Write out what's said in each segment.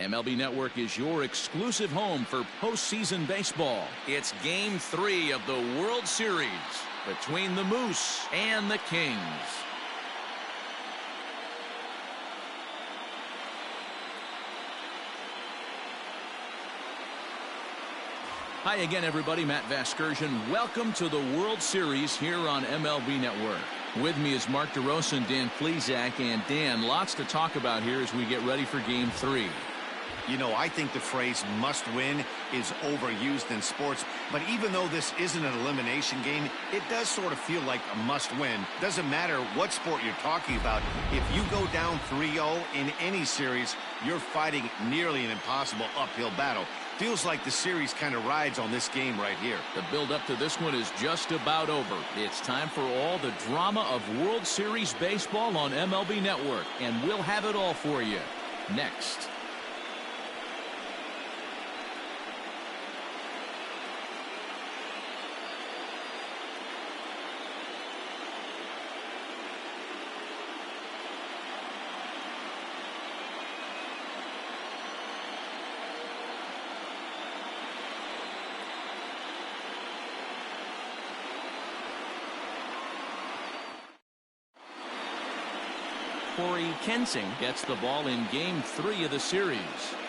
MLB Network is your exclusive home for postseason baseball. It's Game 3 of the World Series between the Moose and the Kings. Hi again, everybody. Matt Vasgersian. Welcome to the World Series here on MLB Network. With me is Mark DeRosa and Dan Plesac. And Dan, lots to talk about here as we get ready for Game 3. You know, I think the phrase must win is overused in sports, but even though this isn't an elimination game, it does sort of feel like a must win. Doesn't matter what sport you're talking about. If you go down 3-0 in any series, you're fighting nearly an impossible uphill battle. Feels like the series kind of rides on this game right here. The build-up to this one is just about over. It's time for all the drama of World Series baseball on MLB Network, and we'll have it all for you next. Corey Kensing gets the ball in Game 3 of the series.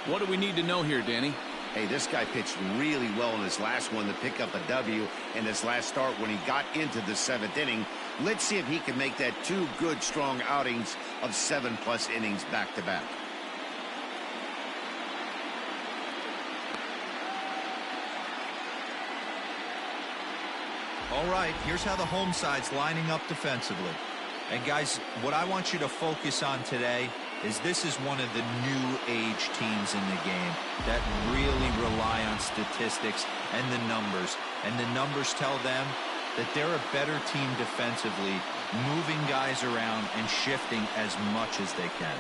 What do we need to know here, Danny? Hey, this guy pitched really well in his last one to pick up a W in his last start when he got into the 7th inning. Let's see if he can make that 2 good, strong outings of 7+ innings back-to-back. All right, here's how the home side's lining up defensively. And guys, what I want you to focus on today is this is one of the new age teams in the game that really rely on statistics and the numbers. And the numbers tell them that they're a better team defensively, moving guys around and shifting as much as they can.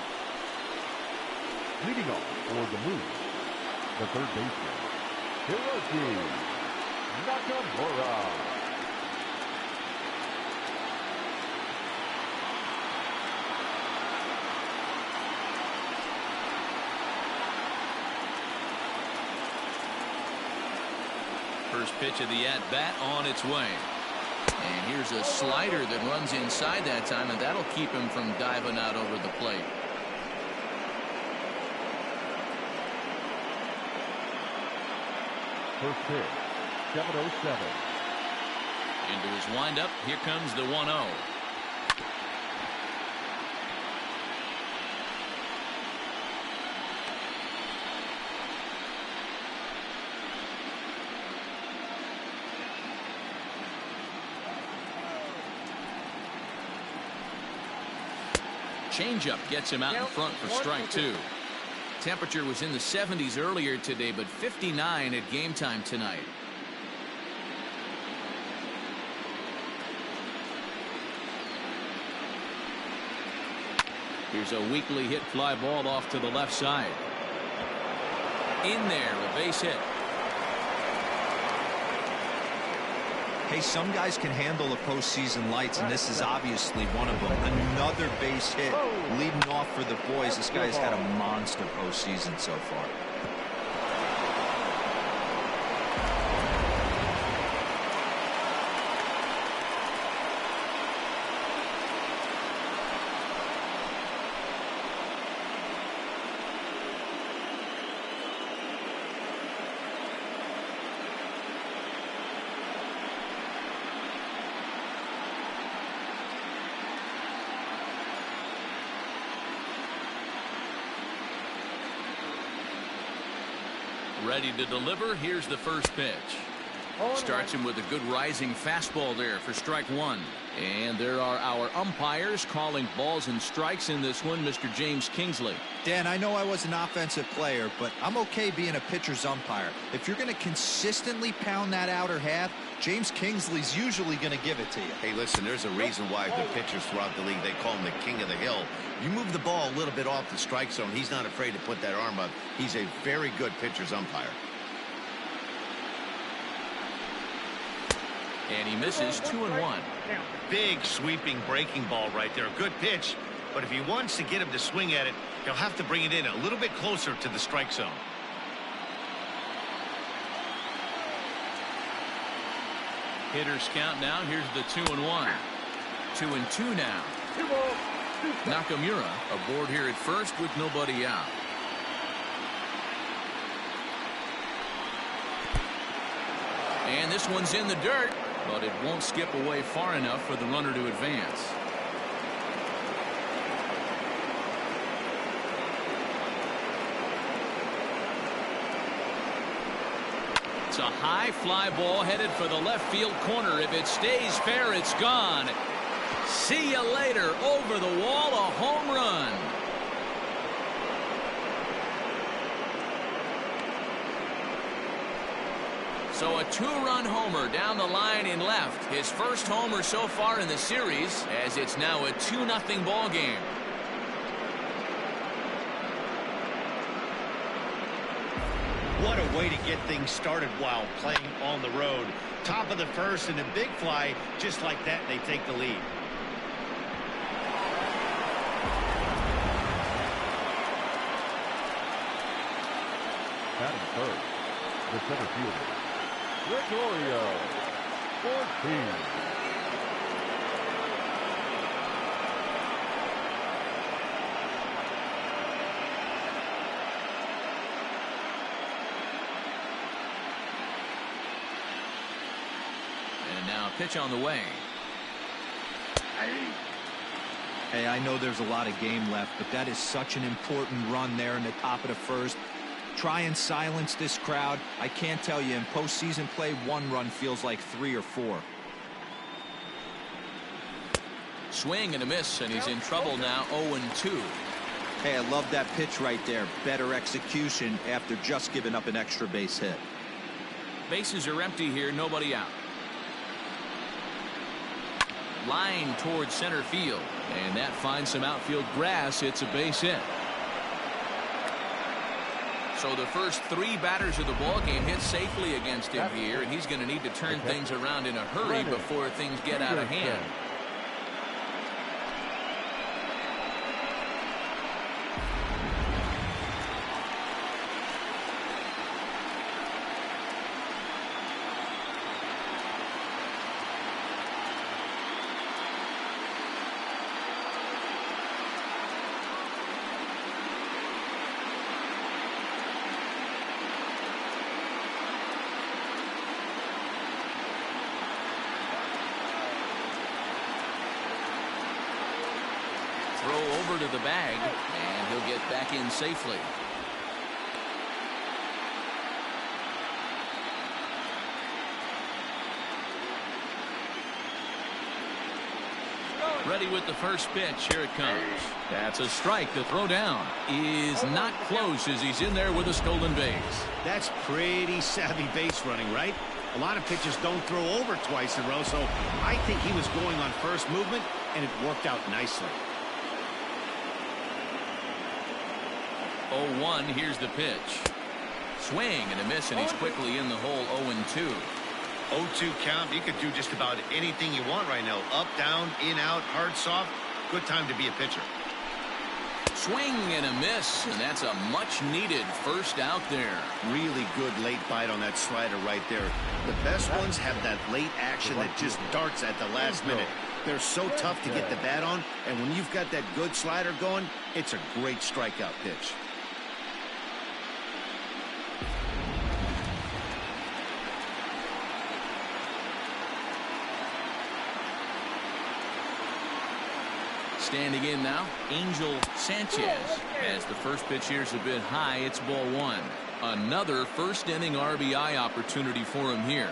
Leading off for the Moose, the third baseman, Hiroki Nakamura. First pitch of the at-bat on its way. And here's a slider that runs inside that time, and that'll keep him from diving out over the plate. First pitch, 7:07. Into his windup, here comes the 1-0. Changeup gets him out in front for strike 2. Temperature was in the 70s earlier today, but 59 at game time tonight. Here's a weakly hit fly ball off to the left side. In there, a base hit. Hey, some guys can handle the postseason lights, and this is obviously one of them. Another base hit leading off for the boys. This guy's had a monster postseason so far. Ready to deliver. Here's the first pitch. Starts him with a good rising fastball there for strike 1. And there are our umpires calling balls and strikes in this one, Mr. James Kingsley. Dan, I know I was an offensive player, but I'm okay being a pitcher's umpire. If you're going to consistently pound that outer half, James Kingsley's usually going to give it to you. Hey, listen, there's a reason why the pitchers throughout the league, they call him the king of the hill. You move the ball a little bit off the strike zone, he's not afraid to put that arm up. He's a very good pitcher's umpire. And he misses 2-1. Big sweeping breaking ball right there. Good pitch. but if he wants to get him to swing at it, he'll have to bring it in a little bit closer to the strike zone. Hitters count now. Here's the 2-1. 2-2 now. Nakamura aboard here at first with nobody out. And this one's in the dirt, but it won't skip away far enough for the runner to advance. It's a high fly ball headed for the left field corner. If it stays fair, it's gone. See you later. Over the wall, a home run. So a 2-run homer down the line in left. His first homer so far in the series, as it's now a 2-0 ball game. What a way to get things started while playing on the road. Top of the first and a big fly. Just like that, they take the lead. Batting third, the center fielder, Gregorio, 14. And now pitch on the way. Hey, I know there's a lot of game left, but that is such an important run there in the top of the first. Try and silence this crowd. I can't tell you, in postseason play, 1 run feels like 3 or 4. Swing and a miss, and he's in trouble now. 0-2. Hey, I love that pitch right there. Better execution after just giving up an extra base hit. Bases are empty here, nobody out. Line towards center field, and that finds some outfield grass. It's a base hit. So the first 3 batters of the ball game hit safely against him here, and he's going to need to turn things around in a hurry before things get out of hand. Throw over to the bag, and he'll get back in safely. Ready with the first pitch. Here it comes. That's a strike. The throw down is not close as he's in there with a stolen base. That's pretty savvy base running, right? A lot of pitchers don't throw over twice in a row, so I think he was going on first movement, and it worked out nicely. 0-1. Here's the pitch. Swing and a miss, and he's quickly in the hole. 0-2. 0-2 count. You could do just about anything you want right now. Up, down, in, out, hard, soft. Good time to be a pitcher. Swing and a miss, and that's a much-needed first out there. Really good late bite on that slider right there. The best ones have that late action that just darts at the last minute. They're so tough to get the bat on, and when you've got that good slider going, it's a great strikeout pitch. Standing in now, Angel Sanchez. As the first pitch here's a bit high, it's ball 1. Another first inning RBI opportunity for him here.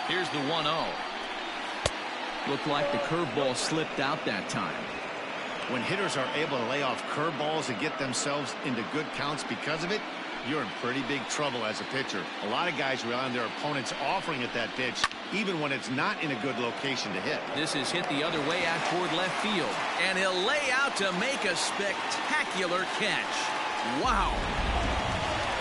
Here's the 1-0. Looked like the curveball slipped out that time. When hitters are able to lay off curveballs and get themselves into good counts because of it, you're in pretty big trouble as a pitcher. A lot of guys rely on their opponents offering at that pitch, even when it's not in a good location to hit. This is hit the other way out toward left field, and he'll lay out to make a spectacular catch. Wow.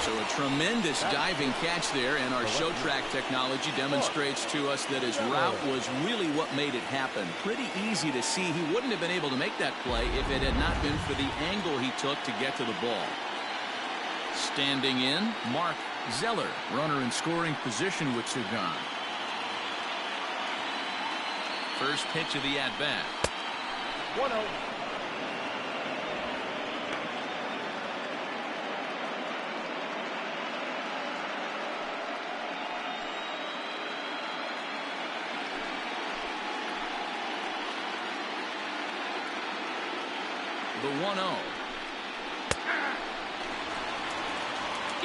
So a tremendous diving catch there, and our show track technology demonstrates to us that his route was really what made it happen. Pretty easy to see he wouldn't have been able to make that play if it had not been for the angle he took to get to the ball. Standing in, Mark Zeller, runner in scoring position with two gone. First pitch of the at-bat. 1-0. The 1-0.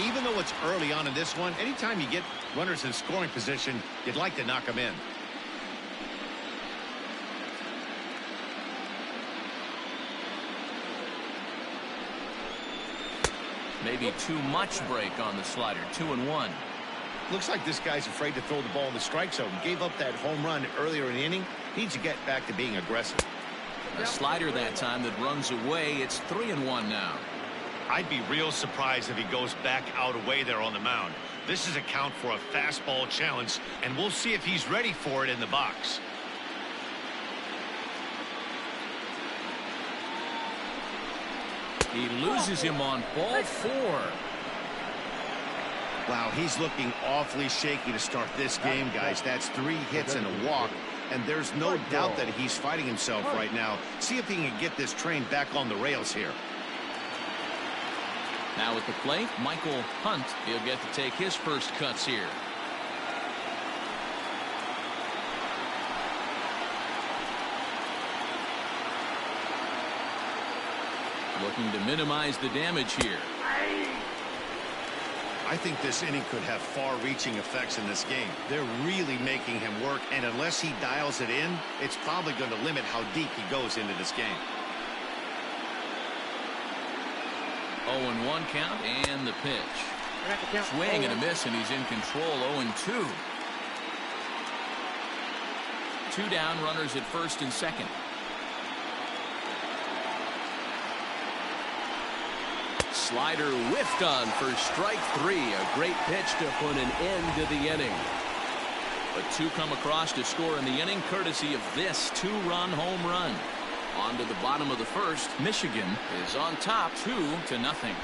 Even though it's early on in this one, anytime you get runners in scoring position, you'd like to knock them in. Maybe too much break on the slider. 2-1. Looks like this guy's afraid to throw the ball in the strike zone. Gave up that home run earlier in the inning. Needs to get back to being aggressive. A slider that time that runs away. It's 3-1 now. I'd be real surprised if he goes back out away there on the mound. This is a count for a fastball challenge, and we'll see if he's ready for it in the box. He loses him on ball 4. Wow, he's looking awfully shaky to start this game, guys. That's 3 hits and a walk, and there's no doubt that he's fighting himself right now. See if he can get this train back on the rails here. Now at the plate, Michael Hunt. He'll get to take his first cuts here. Looking to minimize the damage here. I think this inning could have far-reaching effects in this game. They're really making him work, and unless he dials it in, it's probably going to limit how deep he goes into this game. 0-1 count, and the pitch. Swing and a miss, and he's in control. 0-2. 2 down, runners at first and second. Slider whiffed on for strike 3. A great pitch to put an end to the inning. But 2 come across to score in the inning, courtesy of this 2-run home run. On to the bottom of the first. Michigan is on top 2-0.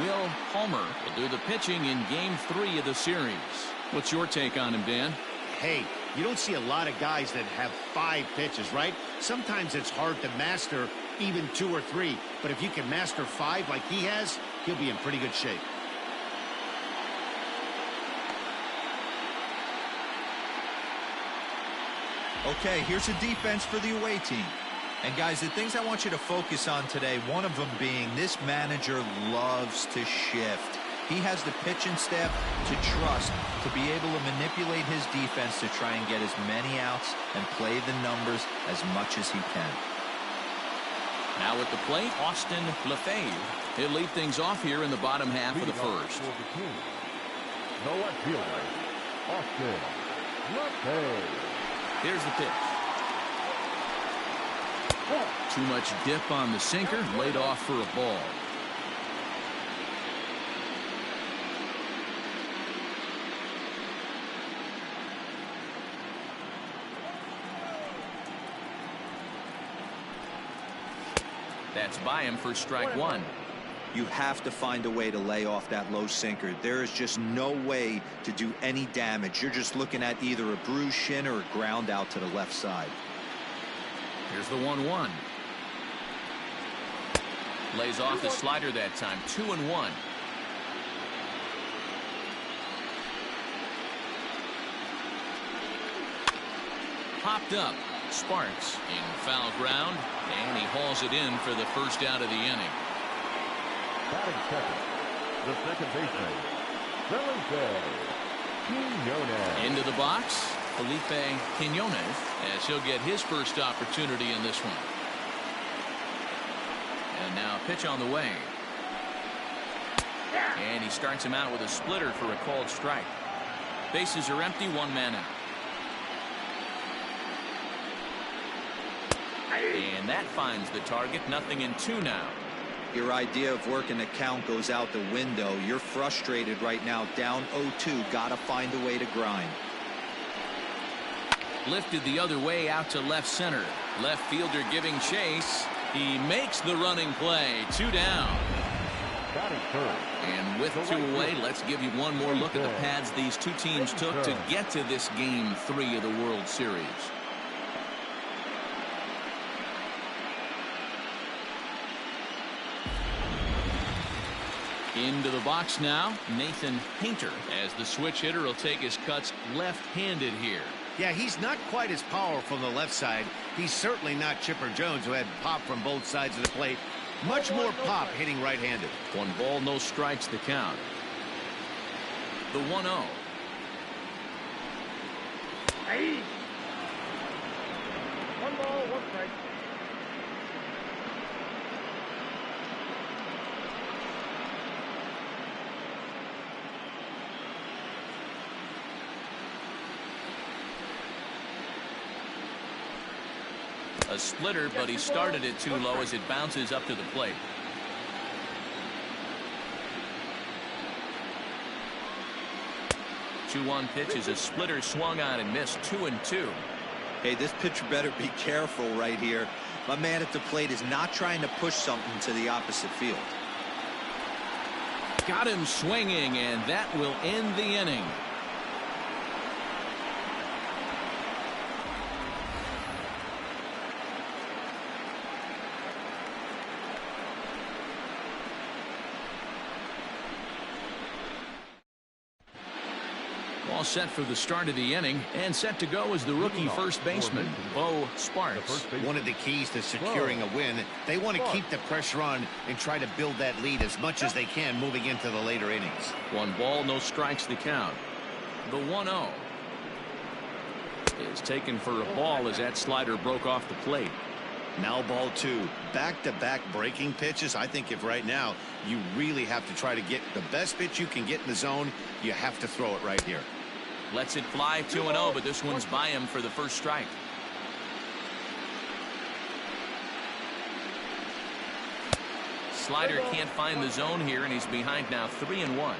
Will Palmer will do the pitching in game 3 of the series. What's your take on him, Dan? Hey, you don't see a lot of guys that have 5 pitches, right? Sometimes it's hard to master even 2 or 3. But if you can master 5 like he has, he'll be in pretty good shape. Okay, here's a defense for the away team. And guys, the things I want you to focus on today, one of them being this manager loves to shift. He has the pitching staff to trust to be able to manipulate his defense to try and get as many outs and play the numbers as much as he can. Now at the plate, Austin Lefebvre. He'll lead things off here in the bottom half of the first. The left fielder, Austin Lefebvre. Here's the pitch. Too much dip on the sinker, laid off for a ball. That's by him for strike 1. You have to find a way to lay off that low sinker. There is just no way to do any damage. You're just looking at either a bruised shin or a ground out to the left side. Here's the 1-1. Lays off the slider that time. 2-1. Popped up. Sparks in foul ground, and he hauls it in for the first out of the inning. Batting second, the second baseman, Felipe Quinones. Into the box, Felipe Quinones, as he'll get his first opportunity in this one. And now pitch on the way. And he starts him out with a splitter for a called strike. Bases are empty, 1 man out. And that finds the target. 0-2 now. Your idea of working the count goes out the window. You're frustrated right now, down 0-2. Got to find a way to grind. Lifted the other way out to left center. Left fielder giving chase. He makes the running play. 2 down. And with 2 away, let's give you one more look at the paths these two teams took to get to this Game 3 of the World Series. Into the box now, Nathan Painter, as the switch hitter will take his cuts left-handed here. Yeah, he's not quite as powerful on the left side. He's certainly not Chipper Jones, who had pop from both sides of the plate. Much more pop hitting right-handed. 1 ball, no strikes the count. The 1-0. Hey. 1 ball, 1 strike. A splitter, but he started it too low as it bounces up to the plate. The 2-1 pitch is a splitter swung on and missed. 2-2. Hey, this pitcher better be careful right here. My man at the plate is not trying to push something to the opposite field. Got him swinging, and that will end the inning. All set for the start of the inning, and set to go is the rookie first baseman, Bo Sparks. One of the keys to securing a win, they want to keep the pressure on and try to build that lead as much as they can moving into the later innings. 1 ball, no strikes the count. The 1-0 is taken for a ball as that slider broke off the plate. Now ball 2. Back-to-back breaking pitches. I think if right now you really have to try to get the best pitch you can get in the zone, you have to throw it right here. Lets it fly 2-0, but this one's by him for the first strike. Slider can't find the zone here, and he's behind now 3-1.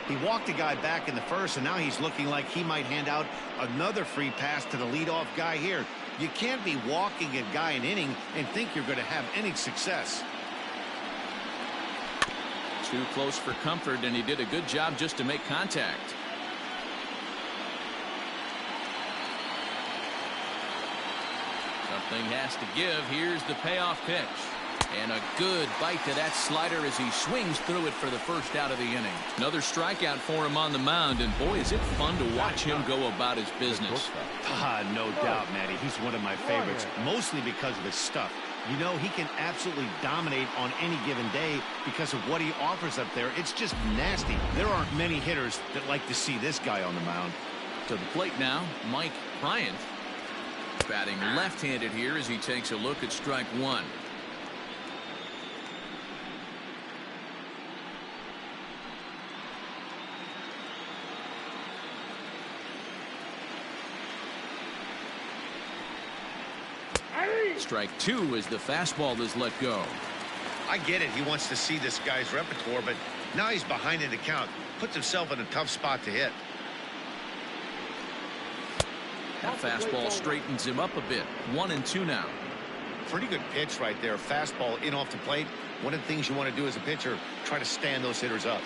He walked a guy back in the first, and now he's looking like he might hand out another free pass to the leadoff guy here. You can't be walking a guy an inning and think you're going to have any success. Too close for comfort, and he did a good job just to make contact. Something has to give. Here's the payoff pitch. And a good bite to that slider as he swings through it for the first out of the inning. Another strikeout for him on the mound, and boy, is it fun to watch him go about his business. No doubt, Matty. He's one of my favorites, mostly because of his stuff. You know, he can absolutely dominate on any given day because of what he offers up there. It's just nasty. There aren't many hitters that like to see this guy on the mound. To the plate now, Mike Bryant. Batting left-handed here as he takes a look at strike 1. Strike 2 as the fastball is let go. I get it. He wants to see this guy's repertoire, but now he's behind in the count. Puts himself in a tough spot to hit. That fastball straightens him up a bit. 1-2 now. Pretty good pitch right there. Fastball in off the plate. One of the things you want to do as a pitcher, try to stand those hitters up.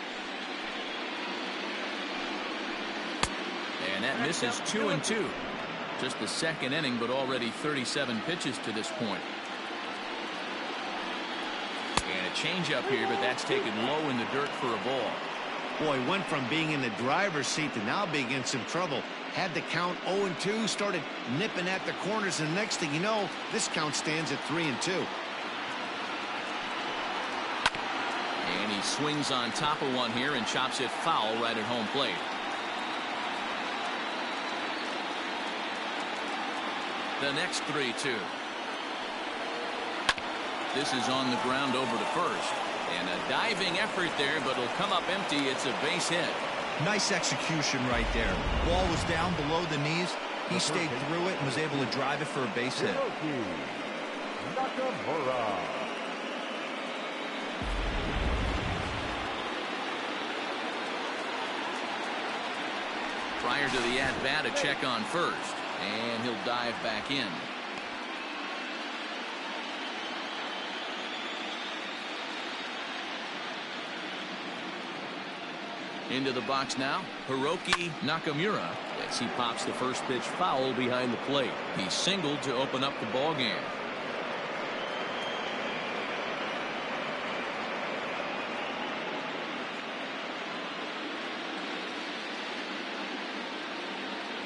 And that misses. 2-2. Just the second inning, but already 37 pitches to this point. And a changeup here, but that's taken low in the dirt for a ball. Boy, went from being in the driver's seat to now being in some trouble. Had the count 0-2, started nipping at the corners, and the next thing you know, this count stands at 3-2. And he swings on top of one here and chops it foul right at home plate. The next 3-2. This is on the ground over to first. And a diving effort there, but it'll come up empty. It's a base hit. Nice execution right there. Ball was down below the knees. He stayed through it and was able to drive it for a base hit. Nakamura. Prior to the at-bat, a check on first, and he'll dive back in. Into the box now, Hiroki Nakamura, as he pops the first pitch foul behind the plate. He singled to open up the ball game.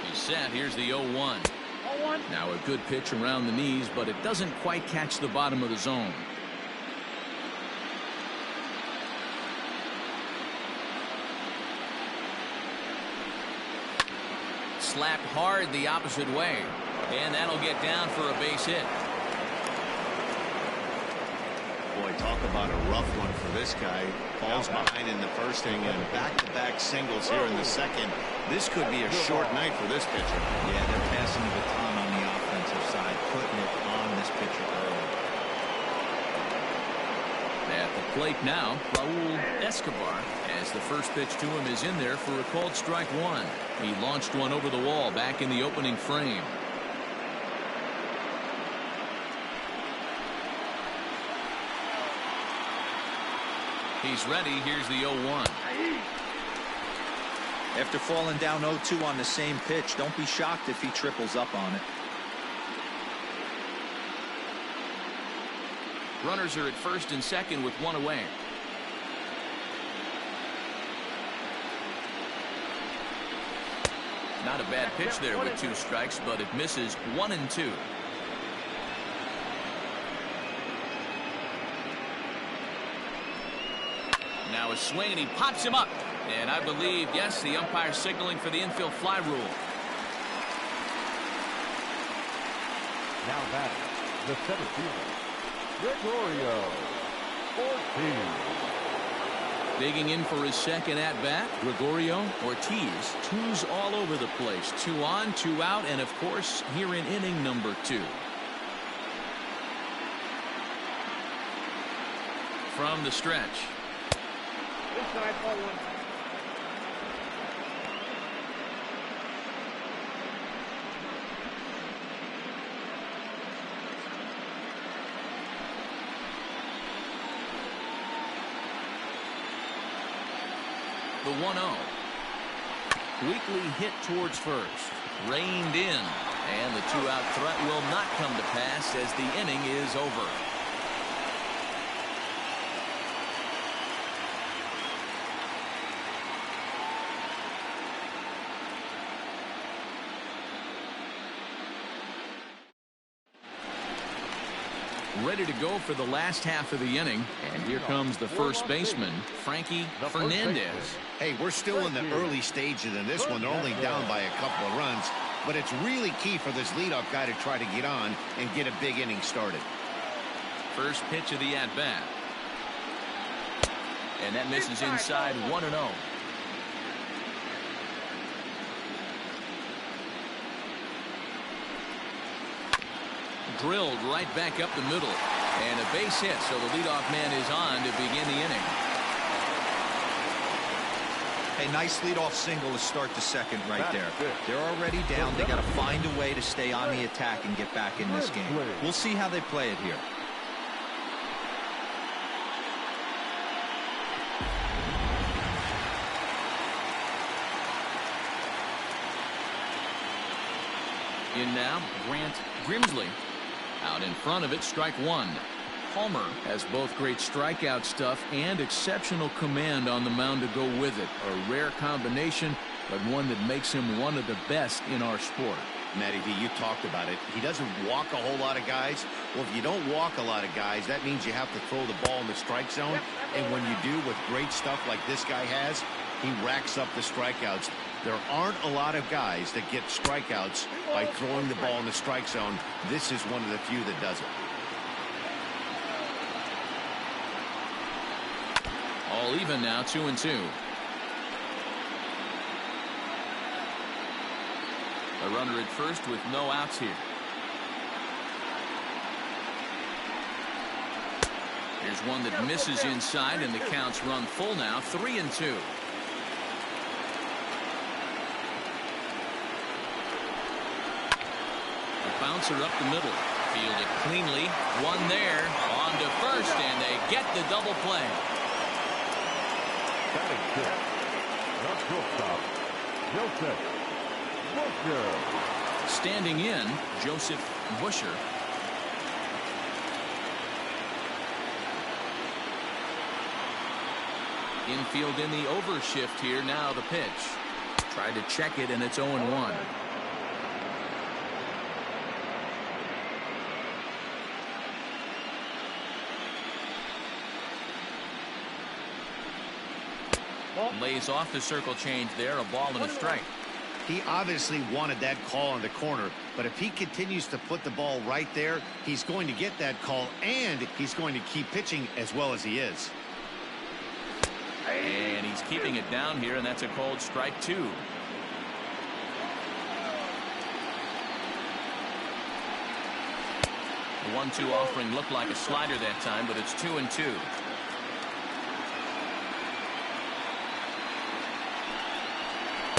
He's set. Here's the 0-1. Now a good pitch around the knees, but it doesn't quite catch the bottom of the zone. Slapped hard the opposite way, and that'll get down for a base hit. Boy, talk about a rough one for this guy. Falls behind in the first inning and back-to-back singles here in the second. This could be a short night for this pitcher. Yeah, they're passing the baton on the offensive side, putting it on this pitcher early. At the plate now, Raul Escobar, as the first pitch to him is in there for a called strike one. He launched one over the wall back in the opening frame. He's ready. Here's the 0-1. After falling down 0-2 on the same pitch, don't be shocked if he triples up on it. Runners are at first and second with one away. Not a bad pitch there with 2 strikes, but it misses 1-2. Now a swing, and he pops him up. And I believe, yes, the umpire signaling for the infield fly rule. Now batting, the center fielder, Gregorio Ortiz. Digging in for his second at-bat, Gregorio Ortiz. 2s all over the place. 2 on, 2 out, and of course, here in inning number 2. From the stretch. Inside ball 1. The 1-0. Weakly hit towards first. Reined in. And the 2-out threat will not come to pass as the inning is over. Ready to go for the last half of the inning, and here comes the first baseman, Frankie Fernandez. Hey, we're still in the early stages in this one. They're only down by a couple of runs, but it's really key for this leadoff guy to try to get on and get a big inning started. First pitch of the at-bat. And that misses inside 1-0. Drilled right back up the middle, and a base hit, so the leadoff man is on to begin the inning. A nice leadoff single to start the second right there. They're already down. They got to find a way to stay on the attack and get back in this game. We'll see how they play it here. In now, Grant Grimsley. Out in front of it, strike one. Palmer has both great strikeout stuff and exceptional command on the mound to go with it. A rare combination, but one that makes him one of the best in our sport. Matty V, you talked about it. He doesn't walk a whole lot of guys. Well, if you don't walk a lot of guys, that means you have to throw the ball in the strike zone. And when you do with great stuff like this guy has, he racks up the strikeouts. There aren't a lot of guys that get strikeouts by throwing the ball in the strike zone. This is one of the few that does it. All even now, 2-2. A runner at first with no outs here. Here's one that misses inside, and the count's run full now, 3-2. A bouncer up the middle. Fielded cleanly. One there. On to first, and they get the double play. Batting fifth. Not shortstop, Joseph Busher. Standing in, Joseph Busher. Infield in the overshift here. Now the pitch. Tried to check it, and it's 0-1. Lays off the circle change there. A ball and a strike. He obviously wanted that call in the corner, but if he continues to put the ball right there, he's going to get that call, and he's going to keep pitching as well as he is. And he's keeping it down here, and that's a called strike 2. The 1-2 offering looked like a slider that time, but it's 2-2.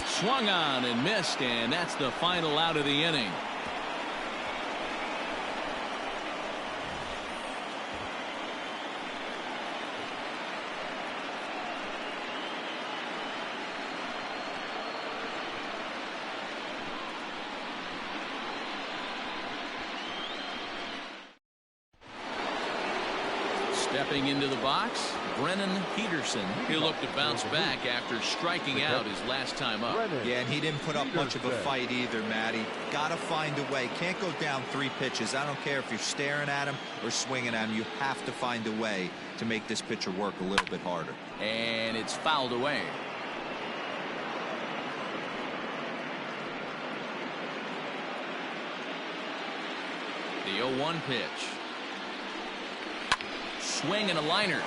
Swung on and missed, and that's the final out of the inning. Stepping into the box, Brennan Peterson. He'll look to bounce back after striking out his last time up. Yeah, and he didn't put up much of a fight either, Matty. Got to find a way. Can't go down 3 pitches. I don't care if you're staring at him or swinging at him. You have to find a way to make this pitcher work a little bit harder. And it's fouled away. The 0-1 pitch. Swing and a liner.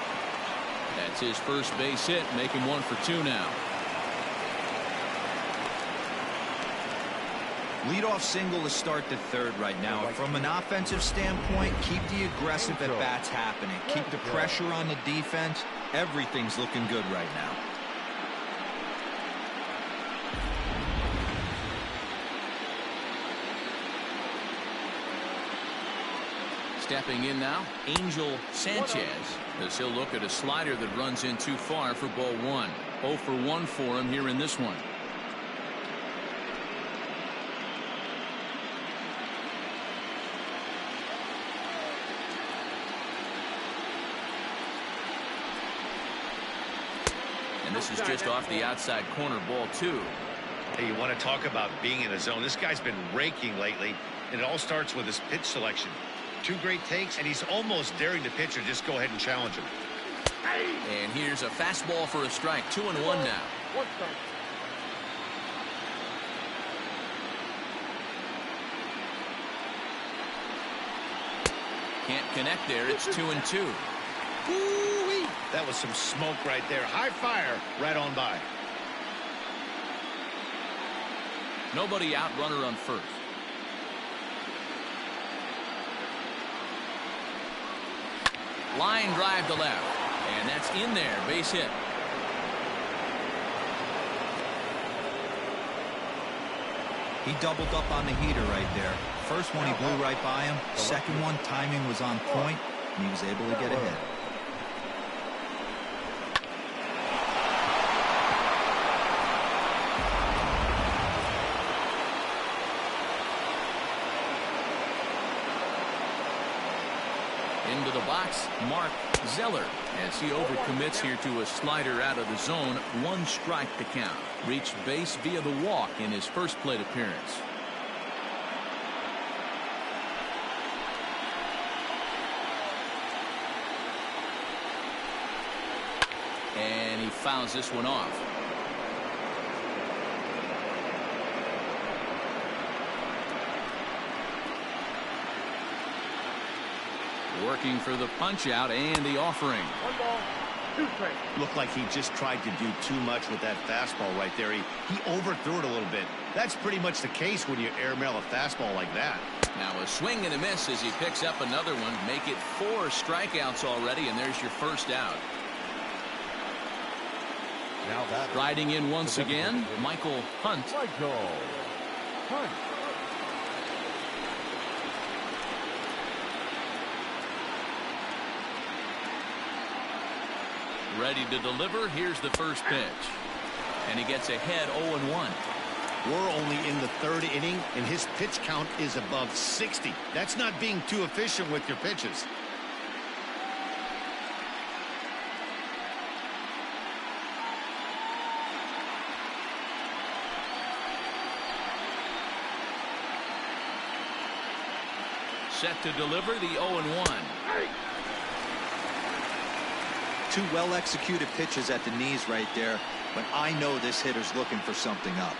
That's his first base hit, making 1 for 2 now. Leadoff single to start the third right now. From an offensive standpoint, keep the aggressive at bats happening. Keep the pressure on the defense. Everything's looking good right now. Stepping in now, Angel Sanchez, as he'll look at a slider that runs in too far for ball 1. 0 for 1 for him here in this one. And this is just off the outside corner, ball 2. Hey, you want to talk about being in a zone? This guy's been raking lately, and it all starts with his pitch selection. 2 great takes, and he's almost daring the pitcher just go ahead and challenge him. And here's a fastball for a strike. 2-1 now. Can't connect there. It's 2-2. Ooh-wee. That was some smoke right there. High fire right on by. Nobody out, runner on first. Line drive to left, and that's in there. Base hit. He doubled up on the heater right there. First one, he blew right by him. Second one, timing was on point, and he was able to get ahead. Into the box, Mark Zeller, as he overcommits here to a slider out of the zone. 1 strike to count. Reached base via the walk in his first plate appearance. And he fouls this one off. Working for the punch out and the offering. 1 ball, 2 strikes. Looked like he just tried to do too much with that fastball right there. He overthrew it a little bit. That's pretty much the case when you airmail a fastball like that. Now a swing and a miss as he picks up another one. Make it 4 strikeouts already, and there's your first out. Now that Riding in once again, Michael Hunt. Michael Hunt. Ready to deliver. Here's the first pitch. And he gets ahead 0-1. We're only in the 3rd inning, and his pitch count is above 60. That's not being too efficient with your pitches. Set to deliver the 0-1. 2 well-executed pitches at the knees right there, but I know this hitter's looking for something up.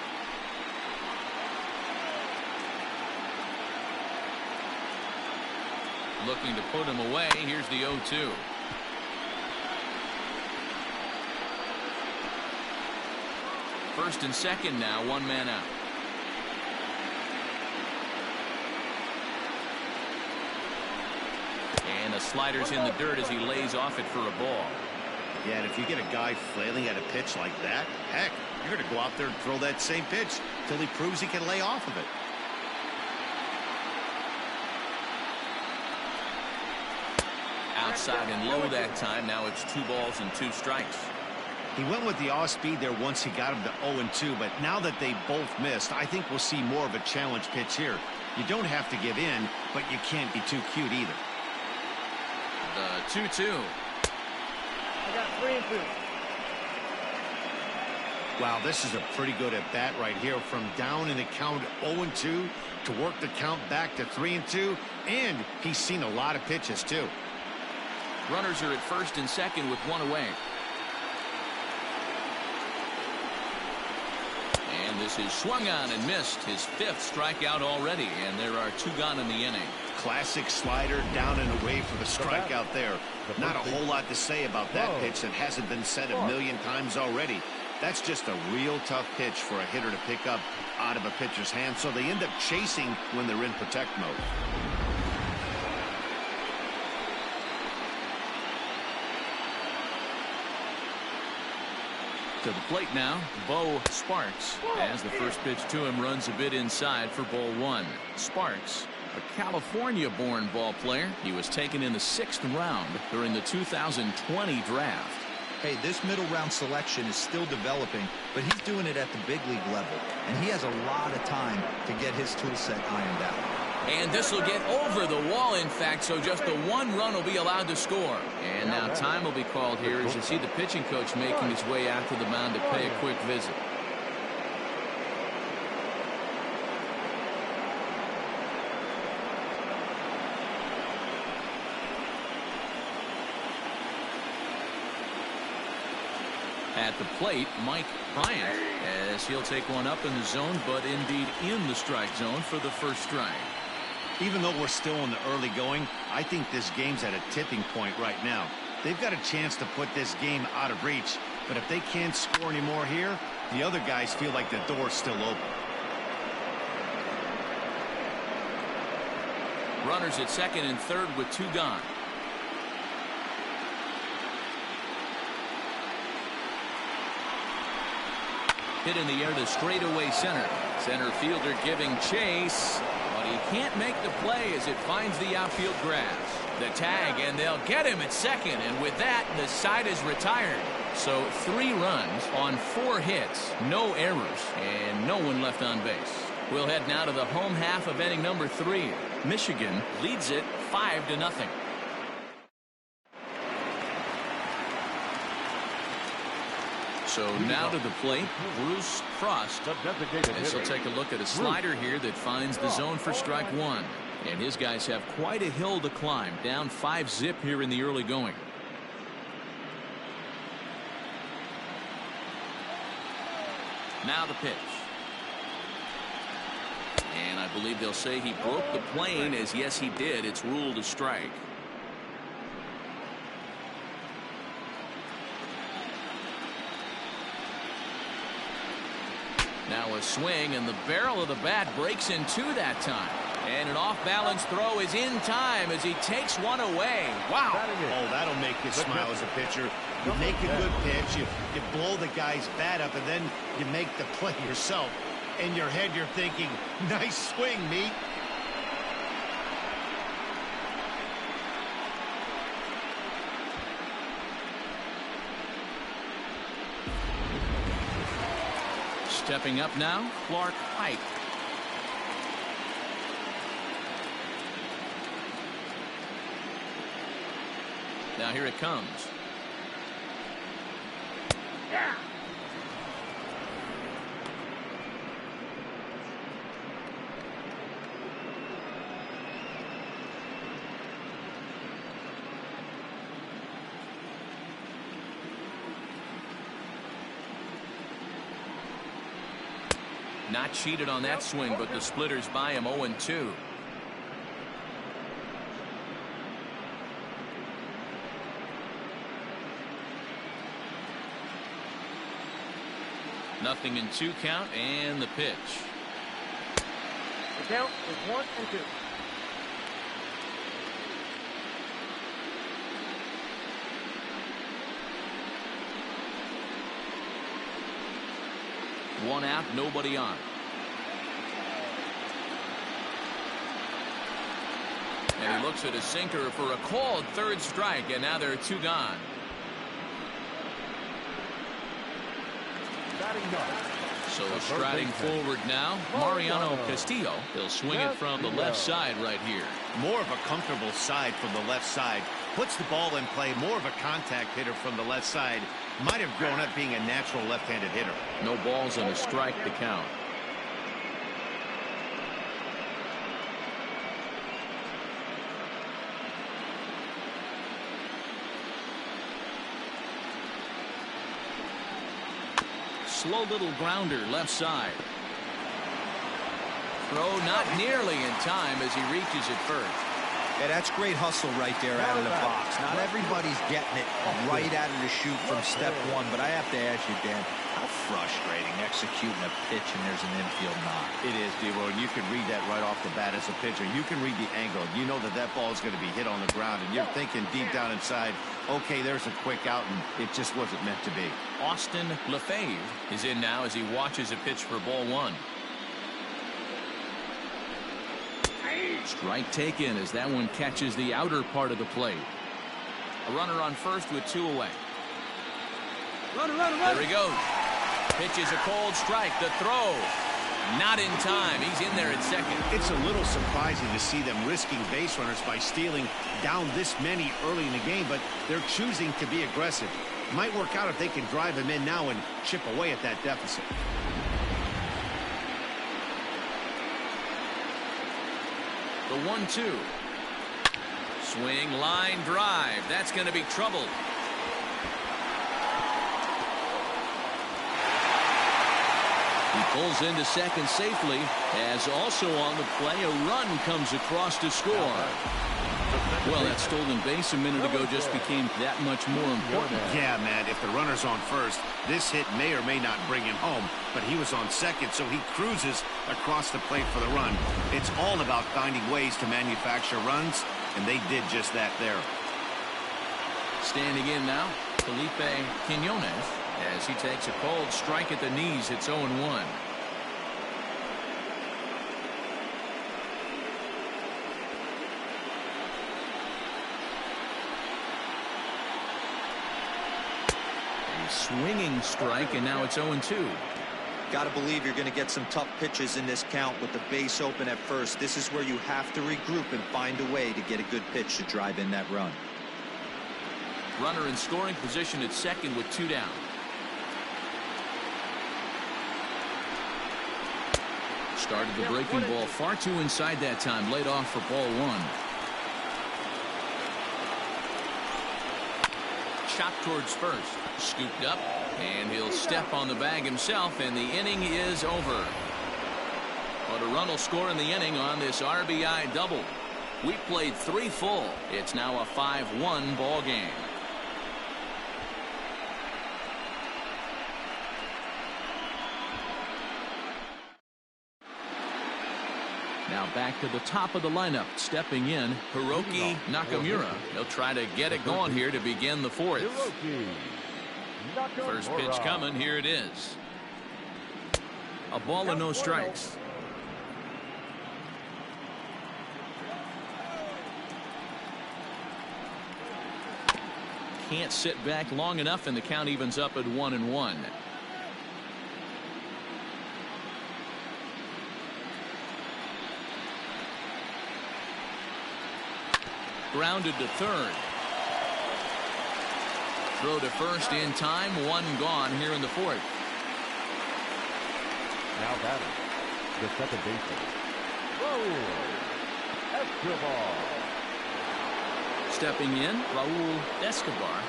Looking to put him away. Here's the 0-2. First and second now, 1 man out. And the slider's in the dirt as he lays off it for a ball. Yeah, and if you get a guy flailing at a pitch like that, heck, you're going to go out there and throw that same pitch till he proves he can lay off of it. Outside and low that time. Now it's 2 balls and 2 strikes. He went with the off speed there once he got him to 0-2, but now that they both missed, I think we'll see more of a challenge pitch here. You don't have to give in, but you can't be too cute either. The 2-2. I got 3-2. Wow, this is a pretty good at bat right here. From down in the count 0-2 to work the count back to 3-2, and he's seen a lot of pitches too. Runners are at first and second with 1 away. And this is swung on and missed. His 5th strikeout already, and there are 2 gone in the inning. Classic slider down and away for the strikeout there. Not a whole lot to say about that pitch that hasn't been said a million times already. That's just a real tough pitch for a hitter to pick up out of a pitcher's hand, so they end up chasing when they're in protect mode. To the plate now, Bo Sparks, as the first pitch to him runs a bit inside for ball 1. Sparks, a California-born ball player. He was taken in the 6th round during the 2020 draft. Hey, this middle round selection is still developing, but he's doing it at the big league level, and he has a lot of time to get his tool set ironed out. And this will get over the wall, in fact, so just the 1 run will be allowed to score. And now time will be called here as you see the pitching coach making his way out to the mound to pay a quick visit. At the plate, Mike Bryant, as he'll take one up in the zone, but indeed in the strike zone for the first strike. Even though we're still in the early going, I think this game's at a tipping point right now. They've got a chance to put this game out of reach, but if they can't score any more here, the other guys feel like the door's still open. Runners at second and third with 2 gone. Hit in the air to straightaway center. Center fielder giving chase, but he can't make the play as it finds the outfield grass. The tag, and they'll get him at second, and with that, the side is retired. So 3 runs on 4 hits, no errors, and no one left on base. We'll head now to the home half of inning number 3. Michigan leads it 5-0. So now to the plate, Bruce Frost. As he'll take a look at a slider here that finds the zone for strike 1. And his guys have quite a hill to climb, down 5-zip here in the early going. Now the pitch. And I believe they'll say he broke the plane, as yes he did. It's ruled a strike. Now a swing, and the barrel of the bat breaks in 2 that time. And an off-balance throw is in time as he takes one away. Wow. Oh, that'll make you smile as a pitcher. You make a good pitch, you blow the guy's bat up, and then you make the play yourself. In your head, you're thinking, nice swing, meat. Stepping up now, Clark Pike. Now here it comes. Yeah. Not cheated on that swing, but the splitters by him 0-2. Nothing in 2 count, and the pitch. The count is 1-2. One out, nobody on. And he looks at a sinker for a called 3rd strike, and now there are 2 gone. So striding forward now, Mariano Castillo. He'll swing it from the left side right here. More of a comfortable side from the left side. Puts the ball in play. More of a contact hitter from the left side. Might have grown up being a natural left-handed hitter. No balls and a strike to count. Slow little grounder left side. Throw not nearly in time as he reaches it first. Yeah, that's great hustle right there out of the box. Not everybody's getting it right out of the chute from step one, but I have to ask you, Dan, how frustrating executing a pitch and there's an infield knock. It is, D-Roy, and you can read that right off the bat as a pitcher. You can read the angle. You know that that ball is going to be hit on the ground, and you're thinking deep down inside, okay, there's a quick out, and it just wasn't meant to be. Austin Lefebvre is in now as he watches a pitch for ball 1. Strike taken as that one catches the outer part of the plate. A runner on first with 2 away. There he goes. Pitches a cold strike. The throw. Not in time. He's in there at second. It's a little surprising to see them risking base runners by stealing down this many early in the game, but they're choosing to be aggressive. Might work out if they can drive him in now and chip away at that deficit. The 1-2. Swing, line, drive. That's going to be trouble. He pulls into second safely, as also on the play, a run comes across to score. Well, that stolen base a minute ago just became that much more important. Yeah, man, if the runner's on first, this hit may or may not bring him home, but he was on second, so he cruises across the plate for the run. It's all about finding ways to manufacture runs, and they did just that there. Standing in now, Felipe Quinones, as he takes a cold strike at the knees. It's 0-1. Swinging strike, and now it's 0-2. Got to believe you're going to get some tough pitches in this count with the base open at first. This is where you have to regroup and find a way to get a good pitch to drive in that run. Runner in scoring position at second with 2 down. Started the breaking ball far too inside that time. Laid off for ball 1. Chopped towards first. Scooped up, and he'll step on the bag himself, and the inning is over. But a run will score in the inning on this RBI double. We played 3 full. It's now a 5-1 ball game. Now back to the top of the lineup. Stepping in, Hiroki Nakamura. He'll try to get it going here to begin the fourth. First pitch coming. Here it is. A ball and no strikes. Can't sit back long enough, and the count evens up at 1-1. Grounded to third. Throw to first in time. One gone here in the fourth. Now batting, the second baseman, Raul Escobar. Stepping in, Raul Escobar.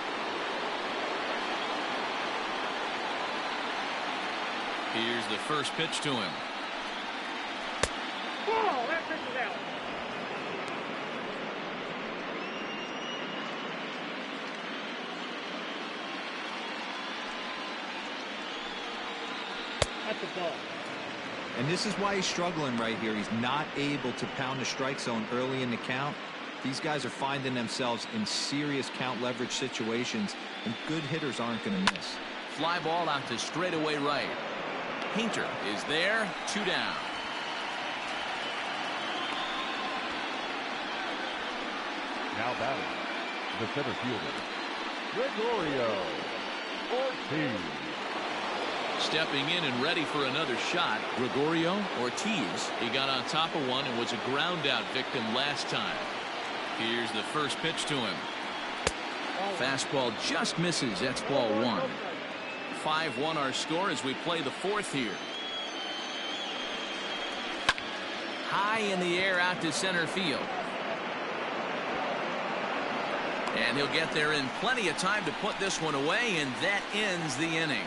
Here's the first pitch to him. Ball, that pitch is out. That's a ball. And this is why he's struggling right here. He's not able to pound the strike zone early in the count. These guys are finding themselves in serious count leverage situations, and good hitters aren't going to miss. Fly ball out to straightaway right. Painter is there. 2 down. Now batting, the center fielder, Gregorio Ortiz. Stepping in and ready for another shot, Gregorio Ortiz. He got on top of one and was a ground out victim last time. Here's the first pitch to him. Fastball just misses. That's ball one. 5-1 our score as we play the fourth here. High in the air out to center field. And he'll get there in plenty of time to put this one away, and that ends the inning.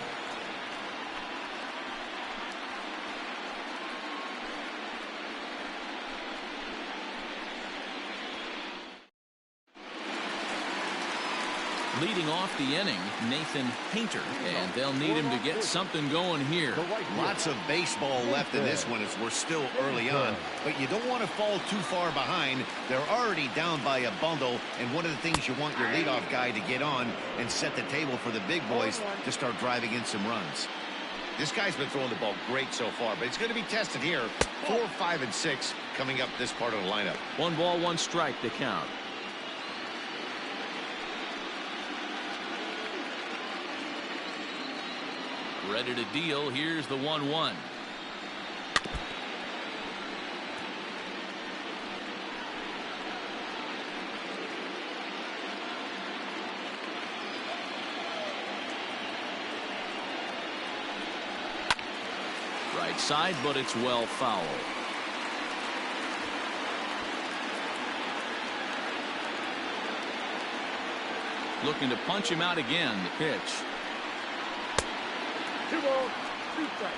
Leading off the inning, Nathan Painter, and they'll need him to get something going here. Lots of baseball left in this one as we're still early on, but you don't want to fall too far behind. They're already down by a bundle, and one of the things you want your leadoff guy to get on and set the table for the big boys to start driving in some runs. This guy's been throwing the ball great so far, but it's going to be tested here. 4, 5, and 6 coming up this part of the lineup. 1 ball, 1 strike to count. Ready to deal. Here's the 1-1. Right side, but it's well foul. Looking to punch him out again. The pitch. 2 balls, 2 strikes.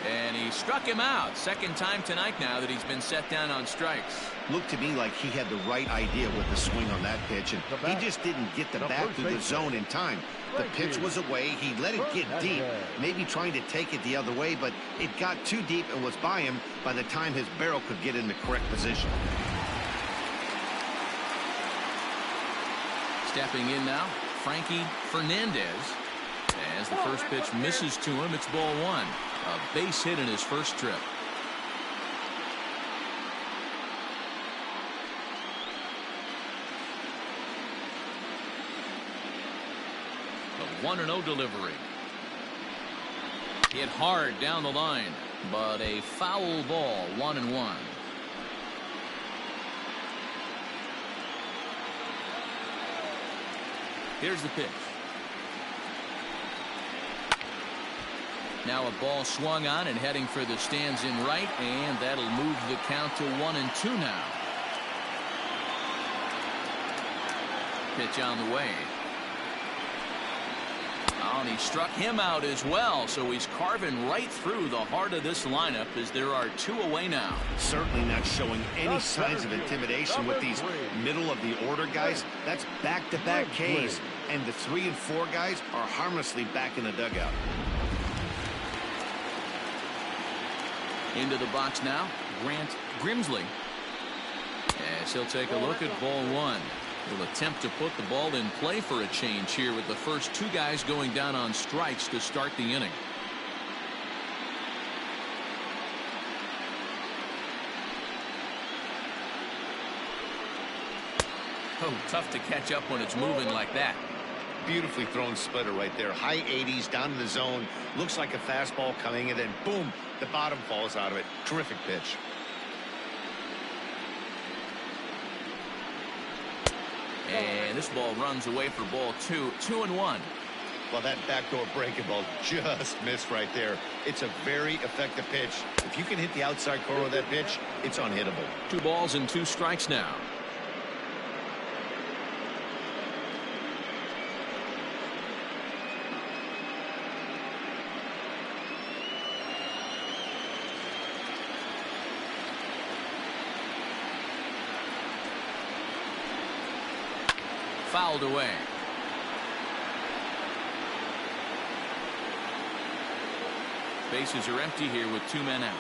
And he struck him out. Second time tonight now that he's been set down on strikes. Looked to me like he had the right idea with the swing on that pitch, and he just didn't get the bat through the zone in time. The pitch was away. He let it get deep, maybe trying to take it the other way, but it got too deep and was by him by the time his barrel could get in the correct position. Stepping in now, Frankie Fernandez. As the first pitch misses to him, it's ball one. A base hit in his first trip. A 1-0 delivery. Hit hard down the line, but a foul ball. 1-1. Here's the pitch. Now a ball swung on and heading for the stands in right, and that'll move the count to 1-2 now. Pitch on the way. Oh, and he struck him out as well. So he's carving right through the heart of this lineup as there are 2 away now. Certainly not showing any signs of intimidation with these middle of the order guys. That's back-to-back Ks, and the 3 and 4 guys are harmlessly back in the dugout. Into the box now, Grant Grimsley. As he'll take a look at ball 1. He'll attempt to put the ball in play for a change here with the first 2 guys going down on strikes to start the inning. Oh, tough to catch up when it's moving like that. Beautifully thrown splitter right there. High 80s down in the zone. Looks like a fastball coming, and then boom, the bottom falls out of it. Terrific pitch. And this ball runs away for ball 2. 2-1. Well, that backdoor breaking ball just missed right there. It's a very effective pitch. If you can hit the outside corner of that pitch, it's unhittable. 2 balls and 2 strikes now. Fouled away. Bases are empty here with 2 men out.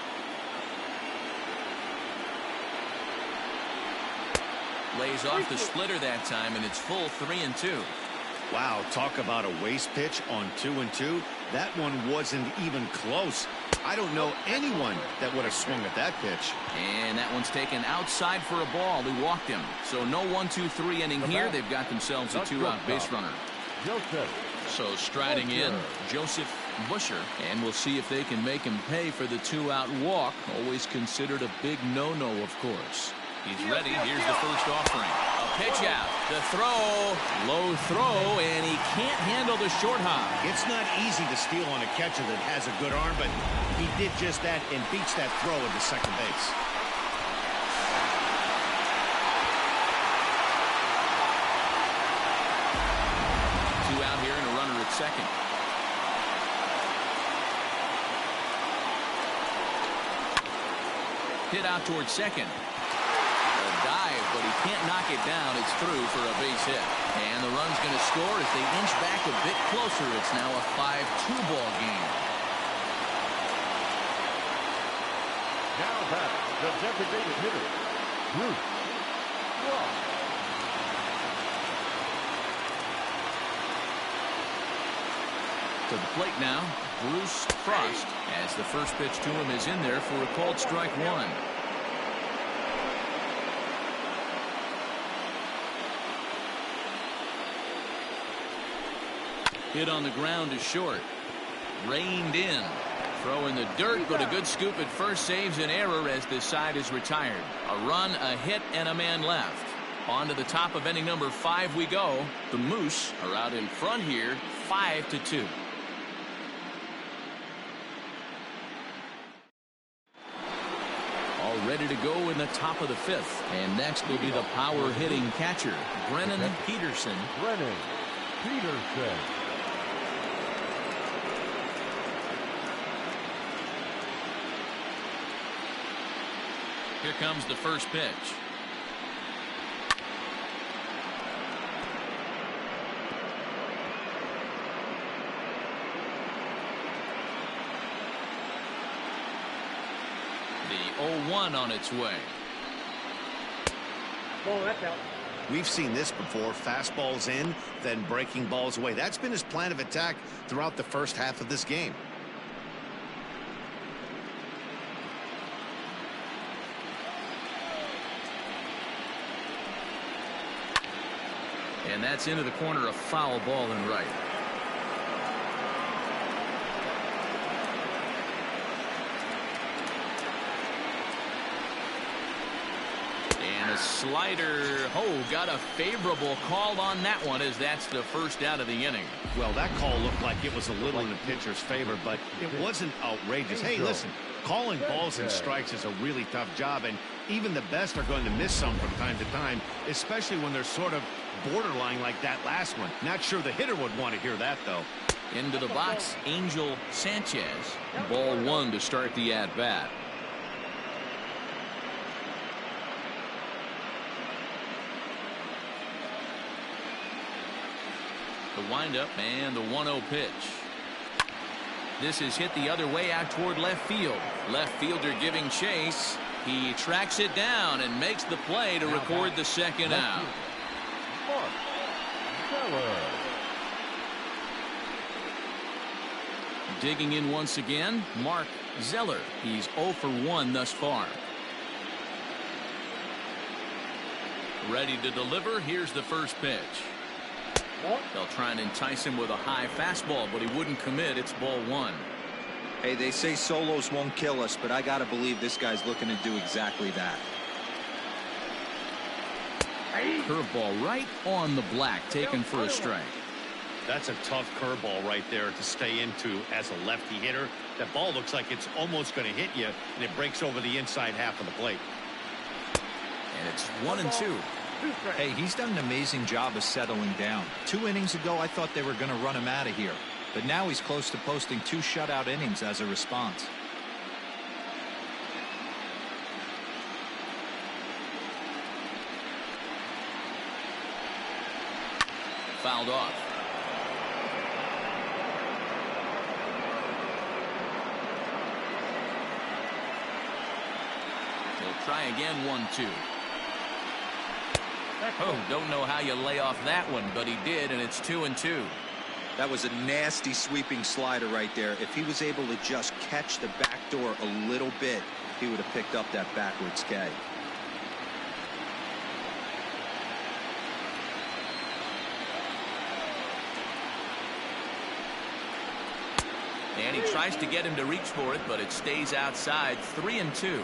Lays off the splitter that time, and it's full 3-2. Wow, talk about a waste pitch on 2-2. That one wasn't even close. I don't know anyone that would have swung at that pitch. And that one's taken outside for a ball. He walked him. So no 1-2-3 inning here. They've got themselves a 2-out base runner. So striding in, Joseph Busher, and we'll see if they can make him pay for the 2-out walk. Always considered a big no-no, of course. He's ready. Here's the first offering. A pitch out. The throw. Low throw, and he can't handle the short hop. It's not easy to steal on a catcher that has a good arm, but he did just that and beats that throw into second base. Two out here and a runner at second. Hit out towards second. Dive, but he can't knock it down. It's through for a base hit. And the run's going to score as they inch back a bit closer. It's now a 5-2 ball game. Now back, the designated hitter, Bruce Frost. To the plate now, Bruce Frost, as the first pitch to him is in there for a called strike 1. Hit on the ground to short. Reined in. Throw in the dirt, but a good scoop at first saves an error as this side is retired. A run, a hit, and a man left. On to the top of inning number 5 we go. The Moose are out in front here, 5-2. All ready to go in the top of the 5th. And next will be the power hitting catcher, Brennan Peterson. Brennan Peterson. Here comes the first pitch. The 0-1 on its way. Oh, that's out. We've seen this before. Fastballs in, then breaking balls away. That's been his plan of attack throughout the first half of this game. And that's into the corner, a foul ball and right. And a slider. Oh, got a favorable call on that one as that's the first out of the inning. Well, that call looked like it was a little in the pitcher's favor, but it wasn't outrageous. Hey, listen, calling balls and strikes is a really tough job, and even the best are going to miss some from time to time, especially when they're sort of borderline like that last one. Not sure the hitter would want to hear that, though. Into the box, Angel Sanchez. Ball one to start the at-bat. The windup and the 1-0 pitch. This is hit the other way out toward left field. Left fielder giving chase. He tracks it down and makes the play to record the second out. Digging in once again, Mark Zeller. He's 0 for 1 thus far. Ready to deliver. Here's the first pitch. They'll try and entice him with a high fastball, but he wouldn't commit. It's ball one. Hey, they say solos won't kill us, but I got to believe this guy's looking to do exactly that. Curveball right on the black, taken for a strike. That's a tough curveball right there to stay into as a lefty hitter. That ball looks like it's almost going to hit you, and it breaks over the inside half of the plate. And it's 1-2. Hey, he's done an amazing job of settling down. 2 innings ago, I thought they were going to run him out of here. But now he's close to posting 2 shutout innings as a response. Fouled off. He'll try again, 1-2. Oh, don't know how you lay off that one, but he did, and it's 2-2. That was a nasty sweeping slider right there. If he was able to just catch the back door a little bit, he would have picked up that backwards K. And he tries to get him to reach for it, but it stays outside. 3-2.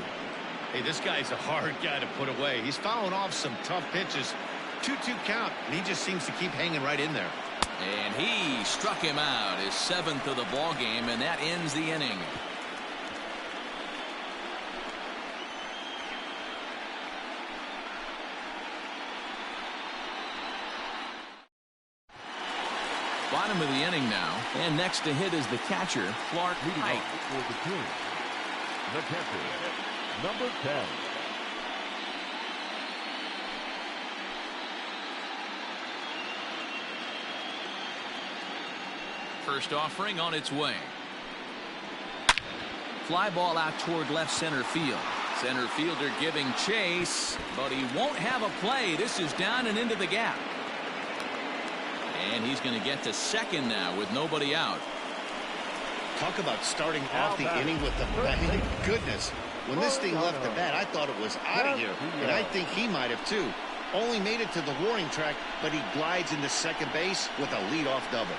Hey, this guy's a hard guy to put away. He's fouling off some tough pitches. 2-2 count, and he just seems to keep hanging right in there. And he struck him out, his 7th of the ball game, and that ends the inning. Bottom of the inning now, and next to hit is the catcher, Clark Height. For the team, the catcher, number 10. First offering on its way. Fly ball out toward left center field. Center fielder giving chase, but he won't have a play. This is down and into the gap. And he's going to get to second now with nobody out. Talk about starting off the inning with a bang. Goodness, when this thing left the bat, I thought it was out of here, and I think he might have too. Only made it to the warning track, but he glides into second base with a leadoff double.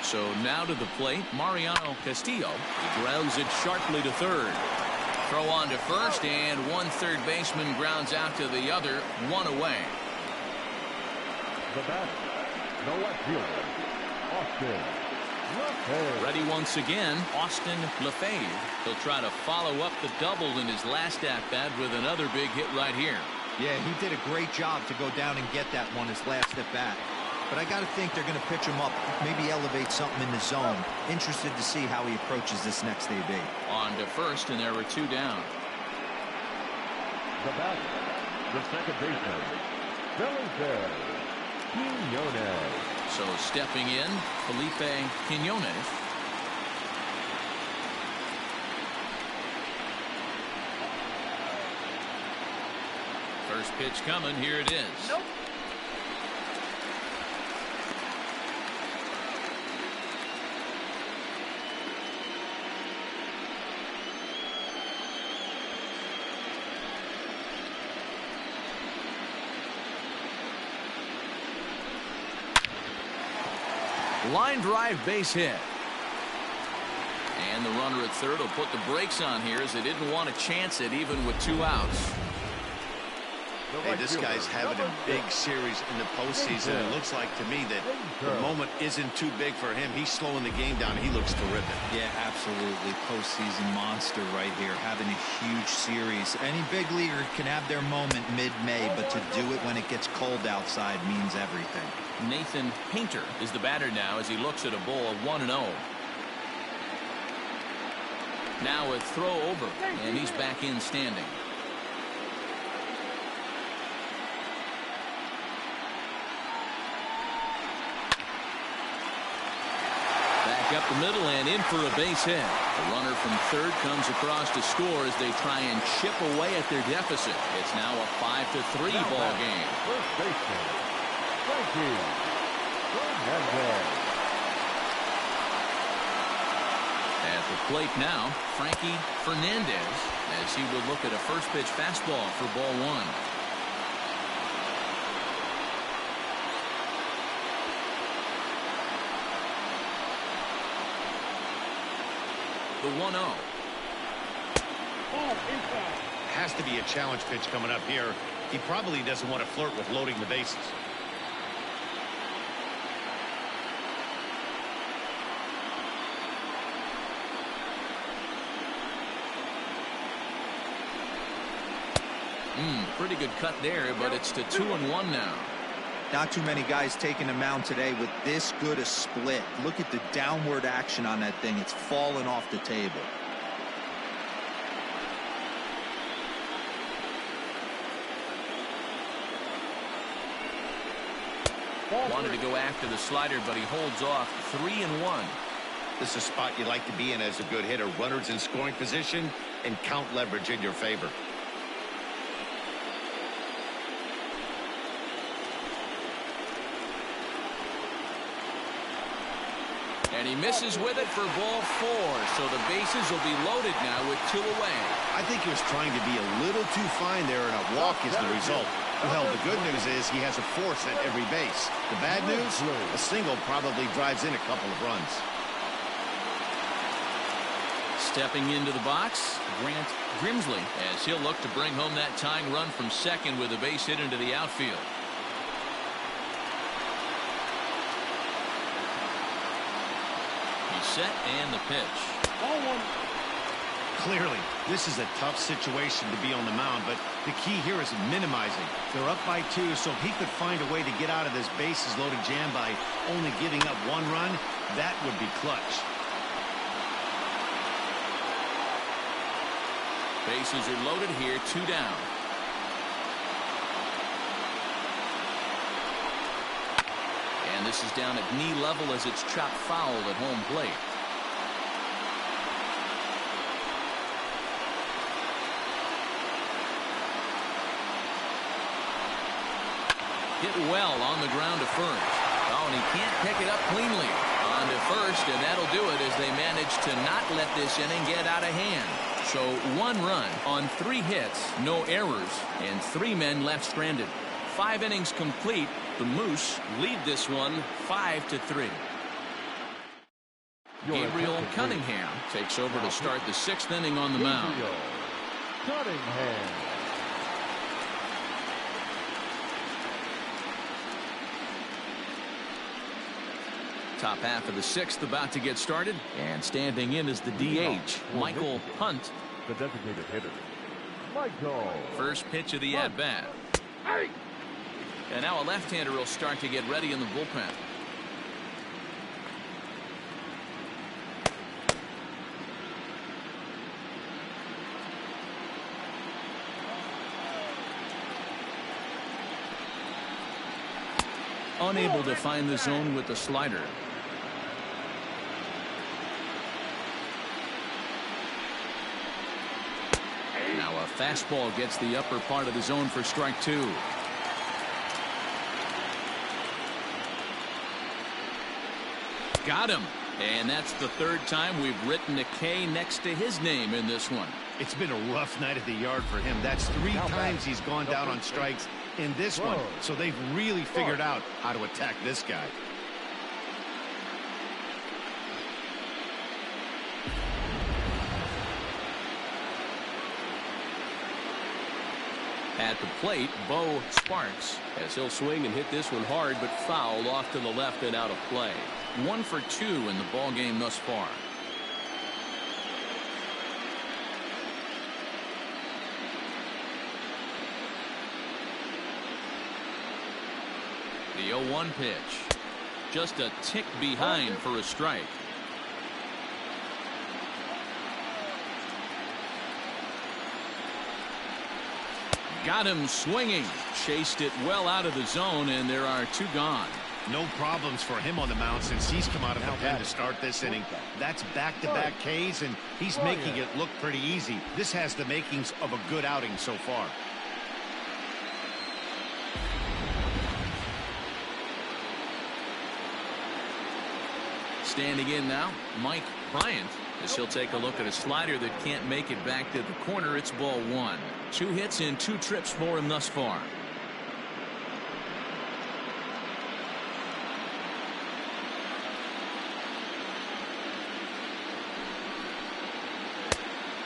So now to the plate, Mariano Castillo. He grounds it sharply to third. Throw on to first, and one third baseman grounds out to the other, 1 away. The batter, the left fielder, Austin Lefebvre. Ready once again, Austin Lefebvre. He'll try to follow up the double in his last at-bat with another big hit right here. Yeah, he did a great job to go down and get that one his last at-bat. But I got to think they're going to pitch him up, maybe elevate something in the zone. Interested to see how he approaches this next AB. On to first, and there were 2 down. The batter, the second baseman, Felipe Quinones. So stepping in, Felipe Quinones. First pitch coming, here it is. Nope. Line drive, base hit. And the runner at third will put the brakes on here as they didn't want to chance it even with 2 outs. Hey, this guy's having a big series in the postseason. It looks like to me that the moment isn't too big for him. He's slowing the game down. He looks terrific. Yeah, absolutely. Postseason monster right here, having a huge series. Any big leaguer can have their moment mid-May, but to do it when it gets cold outside means everything. Nathan Painter is the batter now as he looks at a ball of 1-0. Now a throw over, and he's back in standing. Back up the middle and in for a base hit. The runner from third comes across to score as they try and chip away at their deficit. It's now a 5-3 ball game. First baseman, Frankie Fernandez. At the plate now, Frankie Fernandez, as he will look at a first pitch fastball for ball one. The 1-0. Ball inside. Has to be a challenge pitch coming up here. He probably doesn't want to flirt with loading the bases. Pretty good cut there, but it's to 2-1 now. Not too many guys taking the mound today with this good a split. Look at the downward action on that thing. It's falling off the table. Wanted to go after the slider, but he holds off. 3-1. This is a spot you like to be in as a good hitter. Runners in scoring position and count leverage in your favor. And he misses with it for ball four. So the bases will be loaded now with 2 away. I think he was trying to be a little too fine there, and a walk is the result. Well, the good news is he has a force at every base. The bad news, a single probably drives in a couple of runs. Stepping into the box, Grant Grimsley, as he'll look to bring home that tying run from second with a base hit into the outfield. Set and the pitch. Ball one. Clearly, this is a tough situation to be on the mound, but the key here is minimizing. They're up by 2, so if he could find a way to get out of this bases loaded jam by only giving up 1 run, that would be clutch. Bases are loaded here, 2 down. And this is down at knee level as it's chopped foul at home plate. Hit well on the ground to first. Oh, and he can't pick it up cleanly. On to first, and that'll do it as they manage to not let this inning get out of hand. So 1 run on 3 hits, no errors, and 3 men left stranded. 5 innings complete. The Moose lead this one 5-3. Gabriel Cunningham takes over to start the 6th inning on the mound. Cunningham. Top half of the 6th about to get started, and standing in is the DH, Michael Hunt. The designated hitter, Michael. First pitch of the at-bat. And now a left-hander will start to get ready in the bullpen. Unable to find the zone with the slider. Now a fastball gets the upper part of the zone for strike 2. Got him. And that's the 3rd time we've written a K next to his name in this one. It's been a rough night at the yard for him. That's 3 times he's gone down on strikes in this one. So they've really figured out how to attack this guy. At the plate, Bo Sparks, as he'll swing and hit this one hard, but fouled off to the left and out of play. 1 for 2 in the ball game thus far. The 0-1 pitch. Just a tick behind for a strike. Got him swinging. Chased it well out of the zone, and there are 2 gone. No problems for him on the mound since he's come out of the pen to start this inning. That's back-to-back Ks, and he's making it look pretty easy. This has the makings of a good outing so far. Standing in now, Mike Bryant, as he'll take a look at a slider that can't make it back to the corner. It's ball 1. 2 hits in 2 trips for him thus far.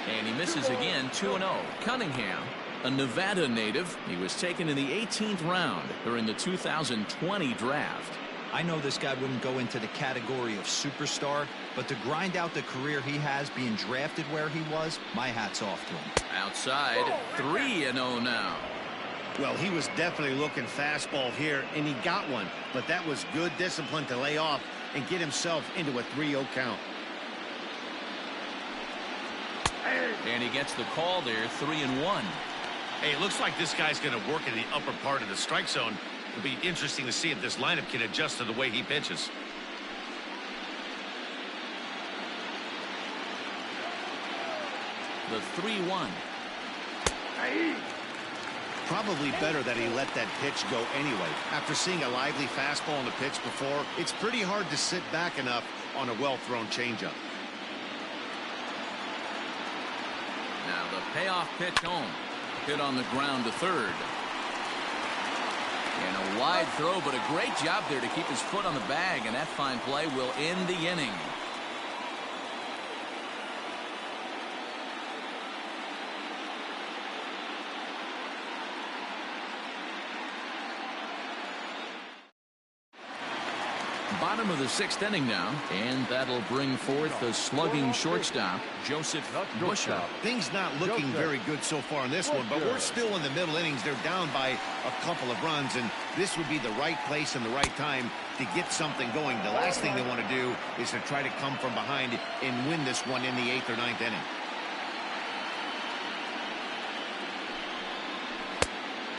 And he misses again. 2-0. Cunningham, a Nevada native. He was taken in the 18th round during the 2020 draft. I know this guy wouldn't go into the category of superstar, but to grind out the career he has being drafted where he was, my hat's off to him. Outside, 3-0 now. Well, he was definitely looking fastball here, and he got one. But that was good discipline to lay off and get himself into a 3-0 count. And he gets the call there, 3-1. Hey, it looks like this guy's going to work in the upper part of the strike zone. It'll be interesting to see if this lineup can adjust to the way he pitches. The 3-1. Probably better that he let that pitch go anyway. After seeing a lively fastball on the pitch before, it's pretty hard to sit back enough on a well-thrown changeup. Now the payoff pitch home. Hit on the ground to third. And a wide throw, but a great job there to keep his foot on the bag, and that fine play will end the inning. Bottom of the 6th inning now, and that'll bring forth the slugging shortstop, Joseph Busher. Things not looking very good so far in this one, but we're still in the middle innings. They're down by a couple of runs, and this would be the right place and the right time to get something going. The last thing they want to do is to try to come from behind and win this one in the 8th or 9th inning.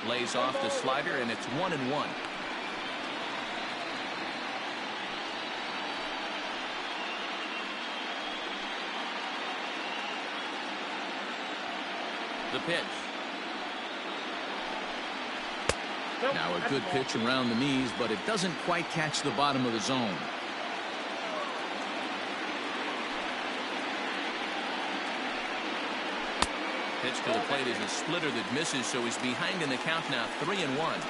Lays off the slider, and it's 1-1. The pitch. Now a good pitch around the knees, but it doesn't quite catch the bottom of the zone. Pitch to the plate is a splitter that misses, so he's behind in the count now, 3-1.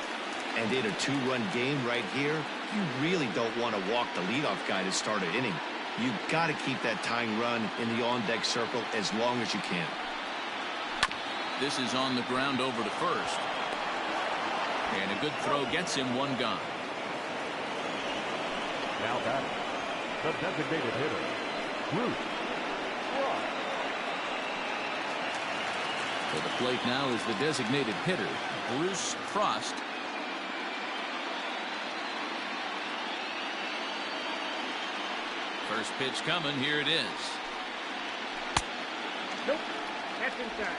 And in a 2-run game right here, you really don't want to walk the leadoff guy to start an inning. You've got to keep that tying run in the on-deck circle as long as you can. This is on the ground over to first. And a good throw gets him 1 gone. Now batting, the designated hitter, Bruce. For the plate now is the designated hitter, Bruce Frost. First pitch coming. Here it is. Nope. That's inside.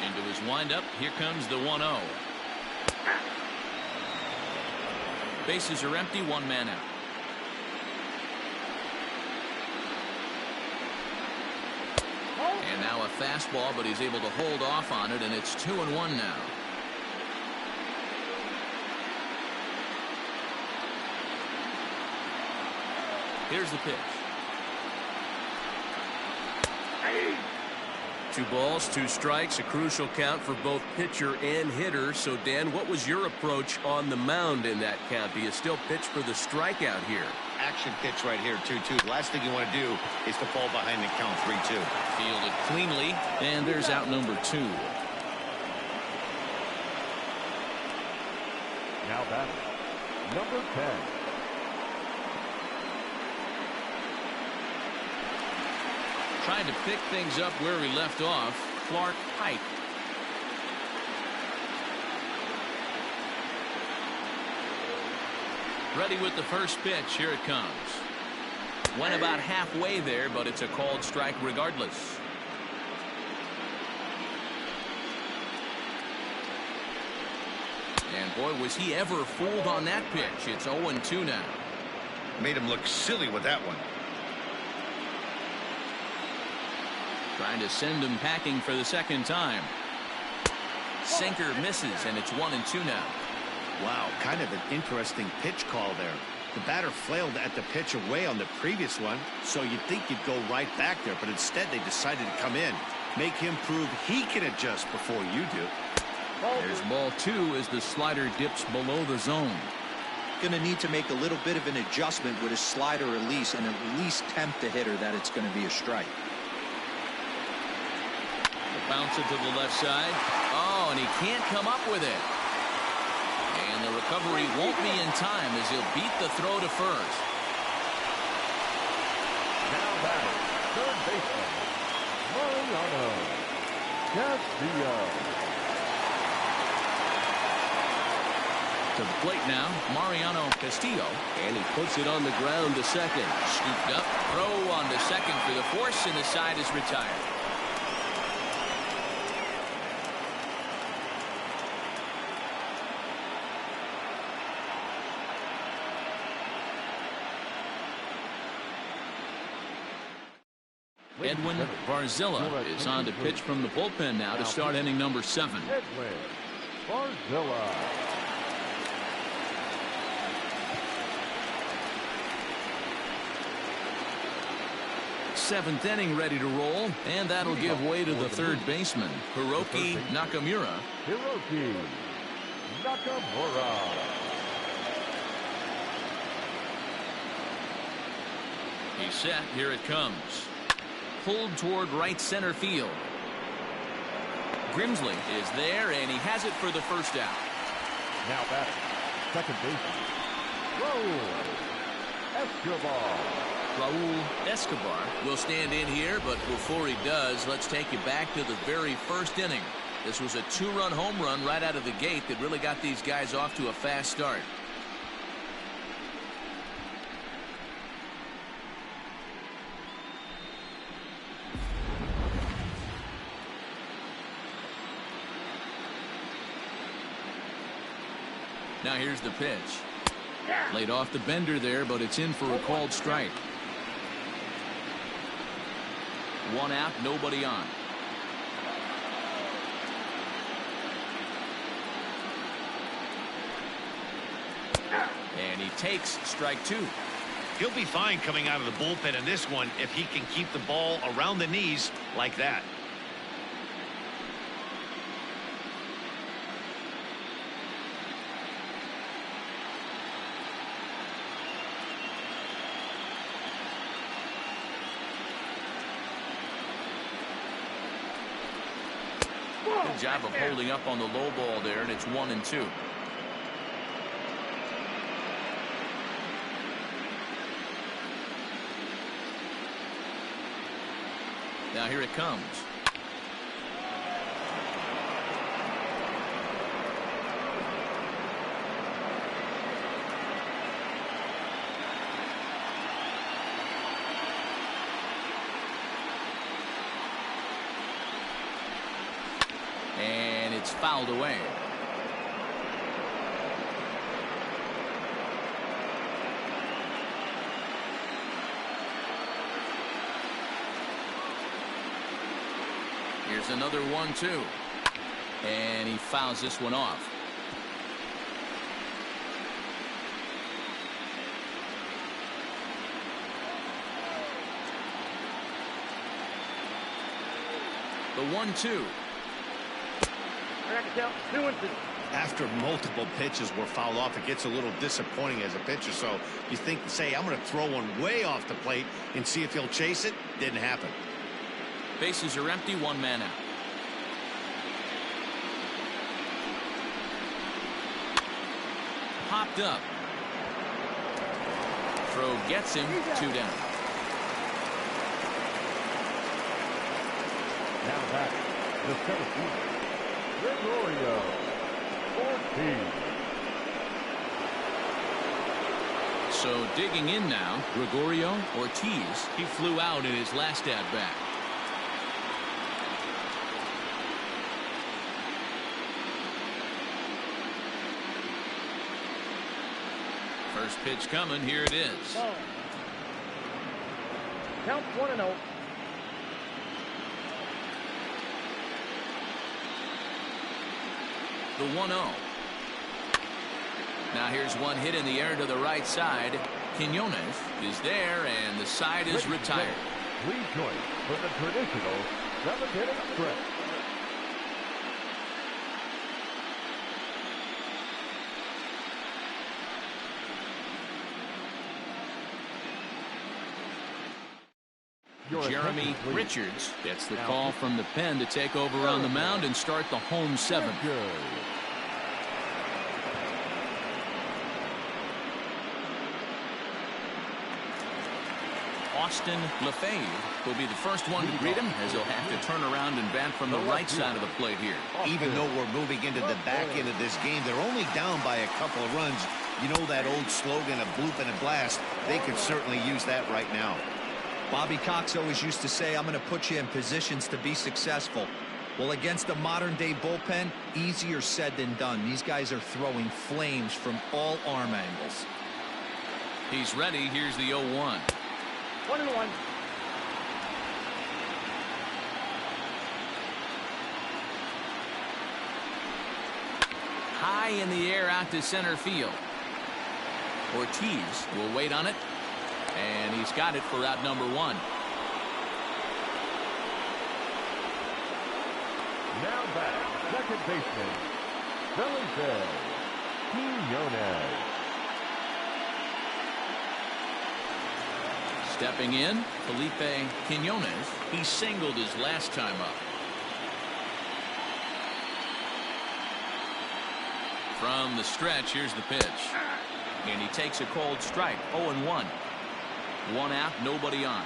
Into his windup. Here comes the 1-0. Bases are empty. 1 man out. And now a fastball, but he's able to hold off on it, and it's 2-1 now. Here's the pitch. 2 balls, 2 strikes, a crucial count for both pitcher and hitter. So, Dan, what was your approach on the mound in that count? Do you still pitch for the strikeout here? Action pitch right here, 2-2. The last thing you want to do is to fall behind the count 3-2. Fielded cleanly, and there's out number 2. Now batting, number 10. Trying to pick things up where we left off, Clark Pike. Ready with the first pitch. Here it comes. Went about halfway there, but it's a called strike regardless. And boy, was he ever fooled on that pitch. It's 0-2 now. Made him look silly with that one. Trying to send him packing for the second time. Sinker misses, and it's 1-2 now. Wow, kind of an interesting pitch call there. The batter flailed at the pitch away on the previous one, so you'd think you'd go right back there, but instead they decided to come in. Make him prove he can adjust before you do. There's ball 2 as the slider dips below the zone. Going to need to make a little bit of an adjustment with his slider release and at least tempt the hitter that it's going to be a strike. Bounce it to the left side. Oh, and he can't come up with it. And the recovery won't be in time as he'll beat the throw to first. Now batting, third baseman, Mariano Castillo. To the plate now, Mariano Castillo. And he puts it on the ground to second. Scooped up, throw on to second for the force, and the side is retired. Edwin Varzilla is on to pitch from the bullpen now to start inning number 7. Edwin Varzilla. Seventh inning ready to roll, and that'll give way to the third baseman, Hiroki Nakamura. Hiroki Nakamura. He's set. Here it comes. Pulled toward right center field. Grimsley is there, and he has it for the first out. Now batting, second baseman, Raul Escobar. Raul Escobar will stand in here, but before he does, let's take you back to the very first inning. This was a 2-run home run right out of the gate that really got these guys off to a fast start. Now here's the pitch. Laid off the bender there, but it's in for a called strike. 1 out, nobody on. And he takes strike 2. He'll be fine coming out of the bullpen in this one if he can keep the ball around the knees like that. Good job of holding up on the low ball there, and it's 1-2. Now here it comes. And it's fouled away. Here's another 1-2. And he fouls this one off. The 1-2. Count 2-2. After multiple pitches were fouled off, it gets a little disappointing as a pitcher. So you think, say, I'm going to throw one way off the plate and see if he'll chase it. Didn't happen. Bases are empty, one man out. Popped up. Throw gets him, 2 down. Now back, the center fielder, Gregorio Ortiz. So digging in now, Gregorio Ortiz. He flew out in his last at-bat. First pitch coming. Here it is. Ball. Count 1-0. The 1-0. Now here's one hit in the air to the right side. Quinones is there, and the side is retired. Please join for the traditional 7th-inning stretch. Jeremy Richards gets the call from the pen to take over on the mound and start the home 7th. Austin Lefebvre will be the first one to greet him, as he'll have to turn around and bat from the right side of the plate here. Even though we're moving into the back end of this game, they're only down by a couple of runs. You know that old slogan, a bloop and a blast? They could certainly use that right now. Bobby Cox always used to say, I'm going to put you in positions to be successful. Well, against a modern-day bullpen, easier said than done. These guys are throwing flames from all arm angles. He's ready. Here's the 0-1. 1-1. High in the air out to center field. Ortiz will wait on it, and he's got it for out number 1. Now back, second baseman, Felipe Quinones. Stepping in, Felipe Quinones. He singled his last time up. From the stretch, here's the pitch. And he takes a cold strike. 0-1. 1 out, nobody on.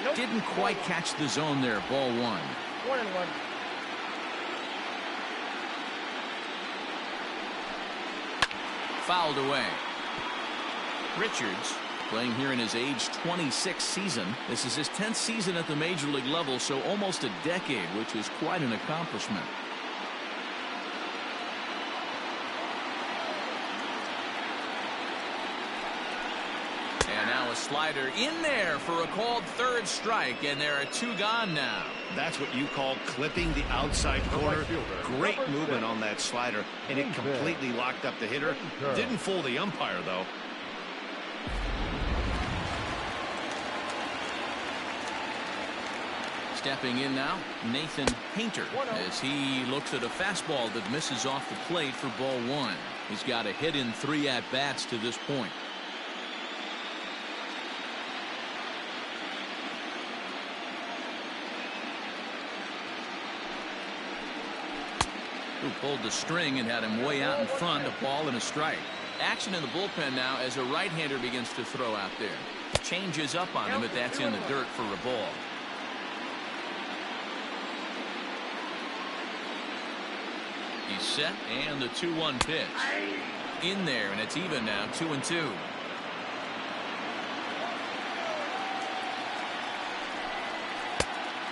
Nope. Didn't quite catch the zone there. Ball 1. 1-1. Fouled away. Richards playing here in his age 26 season. This is his 10th season at the major league level, so almost a decade, which is quite an accomplishment. And now a slider in there for a called third strike, and there are 2 gone now. That's what you call clipping the outside corner. Great movement on that slider, and it completely locked up the hitter. Didn't fool the umpire, though. Stepping in now, Nathan Painter, as he looks at a fastball that misses off the plate for ball 1. He's got a hit in 3 at-bats to this point. Who pulled the string and had him way out in front, a ball and a strike. Action in the bullpen now as a right-hander begins to throw out there. Changes up on him, but that's in the dirt for a ball. He's set, and the 2-1 pitch. In there, and it's even now, 2-2.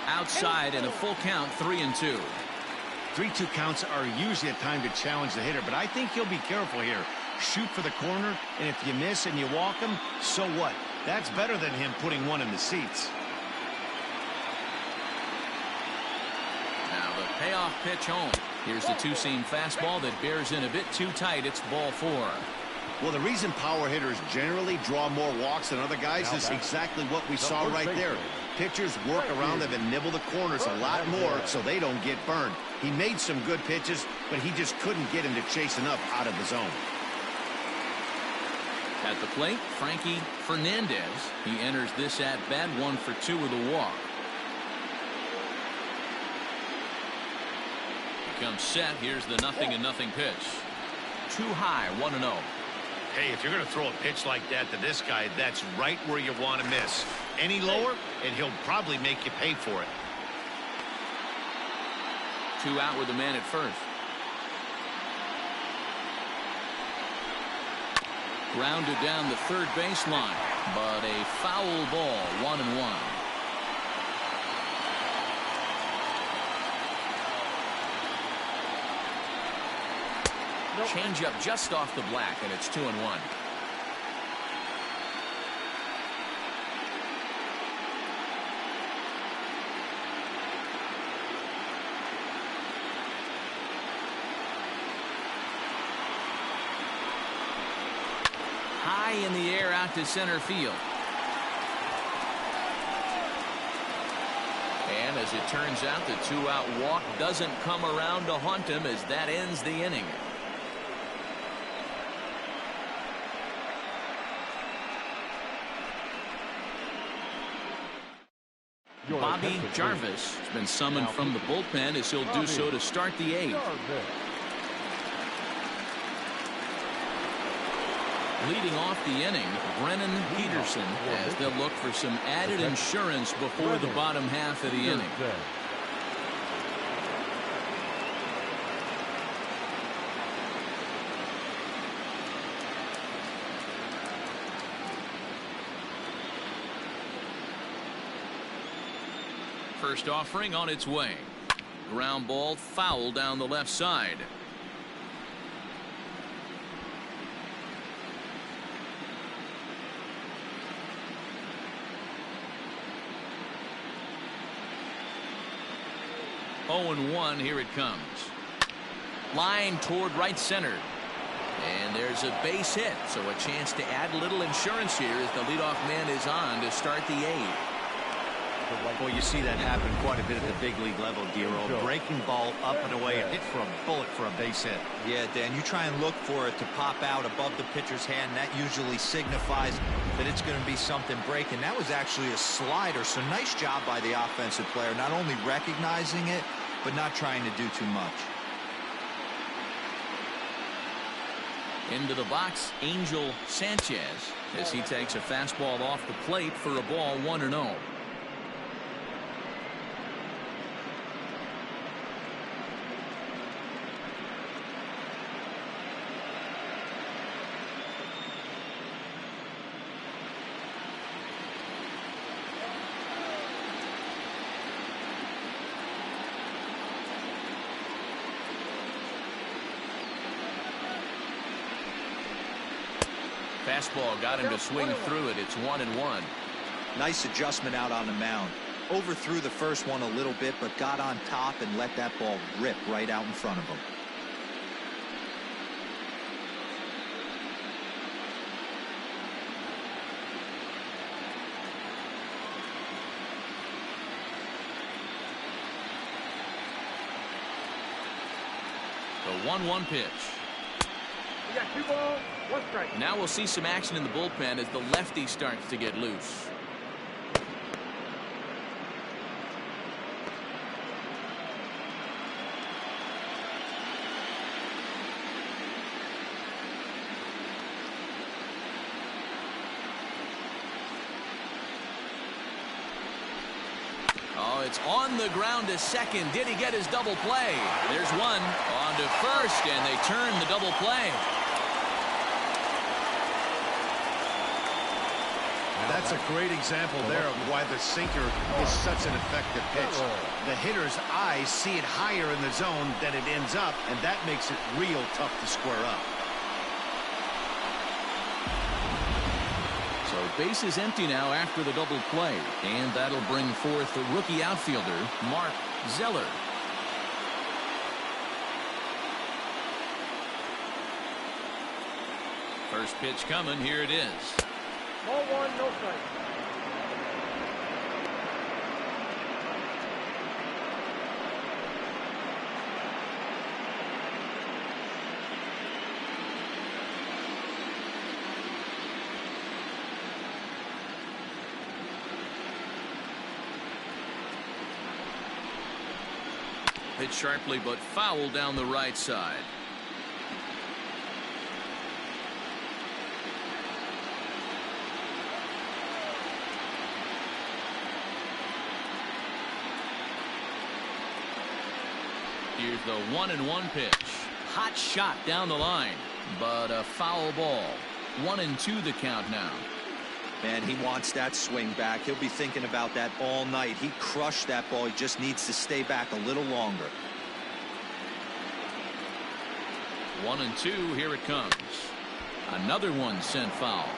Outside, and a full count, 3-2. 3-2 counts are usually a time to challenge the hitter, but I think he'll be careful here. Shoot for the corner, and if you miss and you walk him, so what? That's better than him putting one in the seats. Now the payoff pitch home. Here's the two-seam fastball that bears in a bit too tight. It's ball 4. Well, the reason power hitters generally draw more walks than other guys is exactly what we saw right there. Pitchers work around them and nibble the corners a lot more so they don't get burned. He made some good pitches, but he just couldn't get him to chase enough out of the zone. At the plate, Frankie Fernandez. He enters this at bat 1 for 2 with a walk. He comes set. Here's the 0-0 pitch. Too high, 1-0. Hey, if you're going to throw a pitch like that to this guy, that's right where you want to miss. Any lower, and he'll probably make you pay for it. 2 out with a man at first. Grounded down the third baseline, but a foul ball, 1-1. Nope. Change up just off the black, and it's 2-1. High in the air out to center field. And as it turns out, the 2-out walk doesn't come around to haunt him as that ends the inning. Bobby Jarvis has been summoned from the bullpen as he'll do so to start the 8th. Leading off the inning, Brennan Peterson, as they'll look for some added insurance before the bottom half of the inning. First offering on its way. Ground ball foul down the left side. Oh, 0-1, here it comes. Line toward right center. And there's a base hit, so a chance to add a little insurance here as the leadoff man is on to start the 8th. Well, you see that happen quite a bit at the big league level, Giro. Breaking ball up and away, a hit for a bullet for a base hit. Yeah, Dan, you try and look for it to pop out above the pitcher's hand. That usually signifies that it's going to be something breaking. That was actually a slider, so nice job by the offensive player, not only recognizing it, but not trying to do too much. Into the box, Angel Sanchez, as he takes a fastball off the plate for a ball, 1-0. Fastball got him to swing through it. It's 1-1. Nice adjustment out on the mound. Overthrew the first one a little bit, but got on top and let that ball rip right out in front of him. The 1-1 pitch. We got 2 balls, 1 strike. Now we'll see some action in the bullpen as the lefty starts to get loose. Oh, it's on the ground to second. Did he get his double play? There's one on to first, and they turn the double play. That's a great example there of why the sinker is such an effective pitch. The hitter's eyes see it higher in the zone than it ends up, and that makes it real tough to square up. So base is empty now after the double play, and that'll bring forth the rookie outfielder, Mark Zeller. First pitch coming. Here it is. Ball 1, no strike. Hit sharply but foul down the right side. Here's the 1-1 pitch. Hot shot down the line, but a foul ball. 1-2 the count now. Man, he wants that swing back. He'll be thinking about that all night. He crushed that ball. He just needs to stay back a little longer. 1-2, here it comes. Another one sent foul.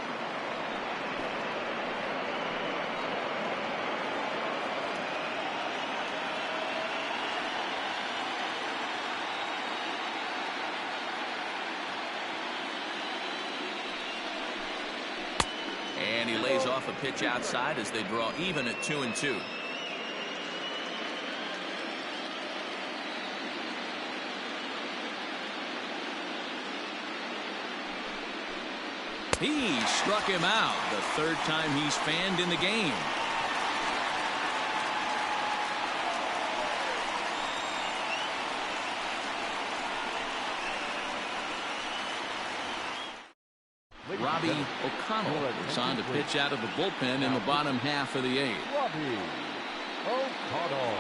And he lays off a pitch outside as they draw even at 2-2. He struck him out, the third time he's fanned in the game. Robbie O'Connell is on to pitch out of the bullpen in the bottom half of the 8th. Robbie O'Connell.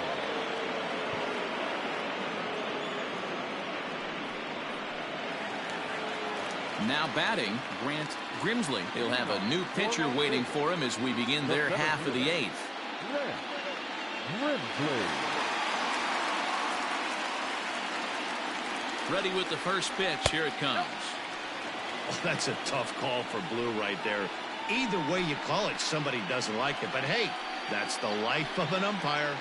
Now batting, Grant Grimsley. He'll have a new pitcher waiting for him as we begin their half of the 8th. Grant Grimsley. Ready with the first pitch. Here it comes. Oh, that's a tough call for Blue right there. Either way you call it, somebody doesn't like it. But hey, that's the life of an umpire.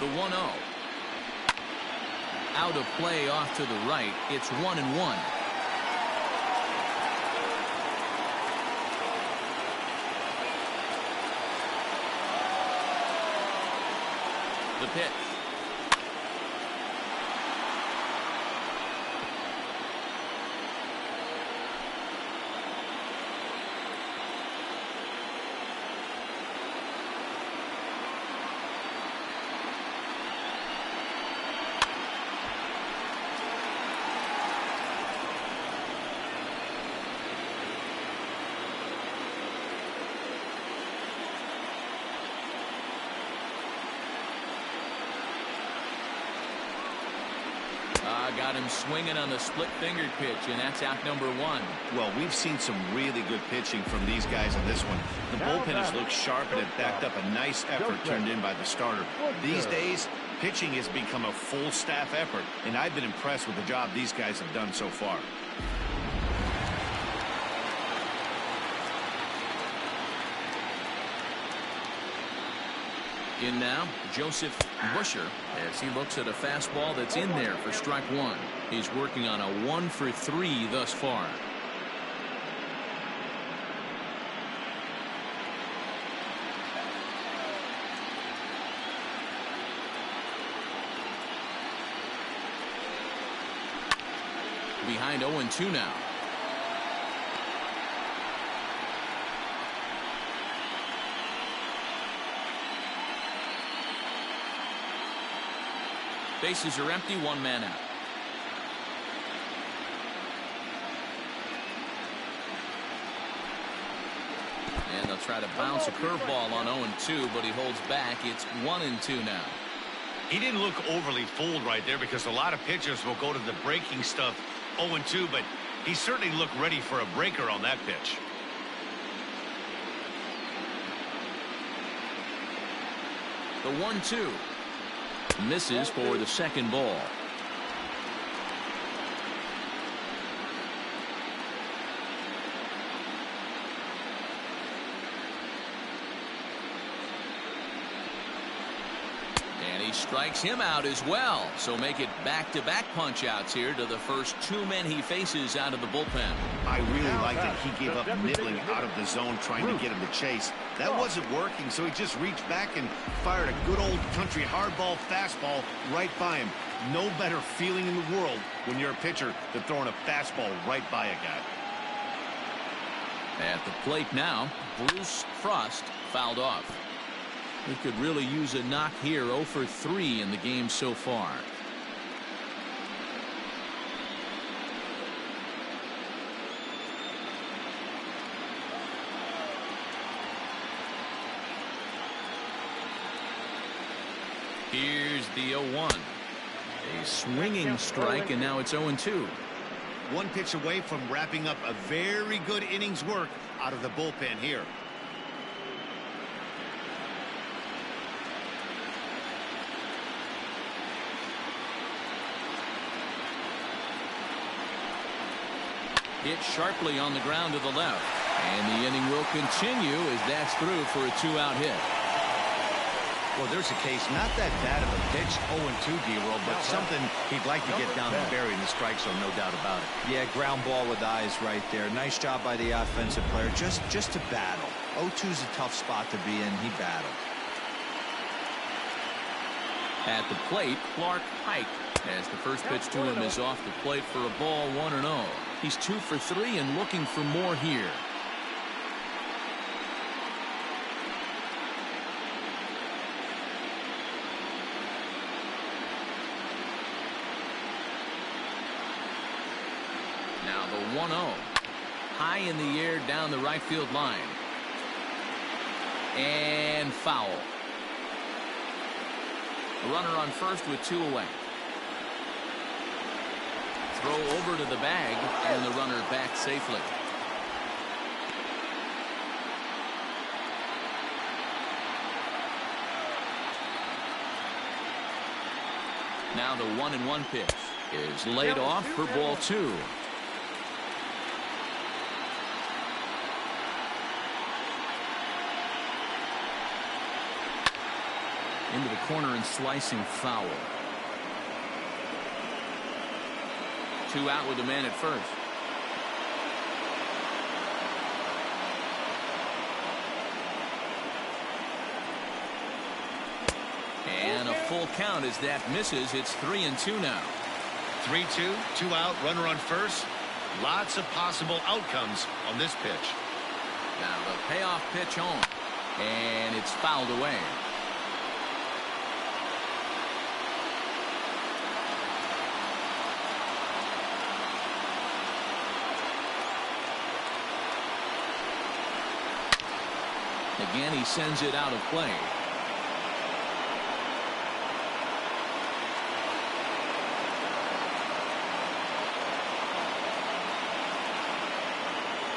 The 1-0. Out of play off to the right. It's 1-1. The pitch. Got him swinging on the split-fingered pitch, and that's out number 1. Well, we've seen some really good pitching from these guys on this one. The bullpen has looked sharp, and it backed up a nice effort turned in by the starter. These days, pitching has become a full staff effort, and I've been impressed with the job these guys have done so far. In now, Joseph Busher, as he looks at a fastball that's in there for strike 1. He's working on a 1 for 3 thus far. Behind 0-2 now. Bases are empty, 1 man out. And they'll try to bounce a curveball on 0-2, but he holds back. It's 1-2 now. He didn't look overly fooled right there because a lot of pitchers will go to the breaking stuff 0-2, but he certainly looked ready for a breaker on that pitch. The 1-2. Misses for the second ball. And he strikes him out as well. So make it back-to-back punch-outs here to the first 2 men he faces out of the bullpen. I really like that he gave up nibbling out of the zone trying to get him to chase. That wasn't working, so he just reached back and fired a good old country hardball fastball right by him. No better feeling in the world when you're a pitcher than throwing a fastball right by a guy. At the plate now, Bruce Frost fouled off. He could really use a knock here. 0 for 3 in the game so far. Here's the 0-1. A swinging strike, and now it's 0-2. One pitch away from wrapping up a very good innings work out of the bullpen here. Hit sharply on the ground to the left. And the inning will continue as that's through for a 2-out hit. Well, there's a case, not that bad of a pitch, 0-2, D-Roll, but something he'd like to get down and bury in the strike zone, no doubt about it. Yeah, ground ball with eyes right there. Nice job by the offensive player. Just to battle. 0-2's a tough spot to be in. He battled. At the plate, Clark Pike, as the first pitch to him is off the plate for a ball, 1-0. He's 2 for 3 and looking for more here. Now the 1-0. High in the air down the right field line. And foul. A runner on first with 2 away. Throw over to the bag, and the runner back safely. Now the 1-1 pitch is laid off for ball 2. Into the corner and slicing foul. 2 out with a man at first. And a full count as that misses. It's 3-2 now. 3-2, 2 out, runner on first. Lots of possible outcomes on this pitch. Now the payoff pitch home. And it's fouled away. Again, he sends it out of play.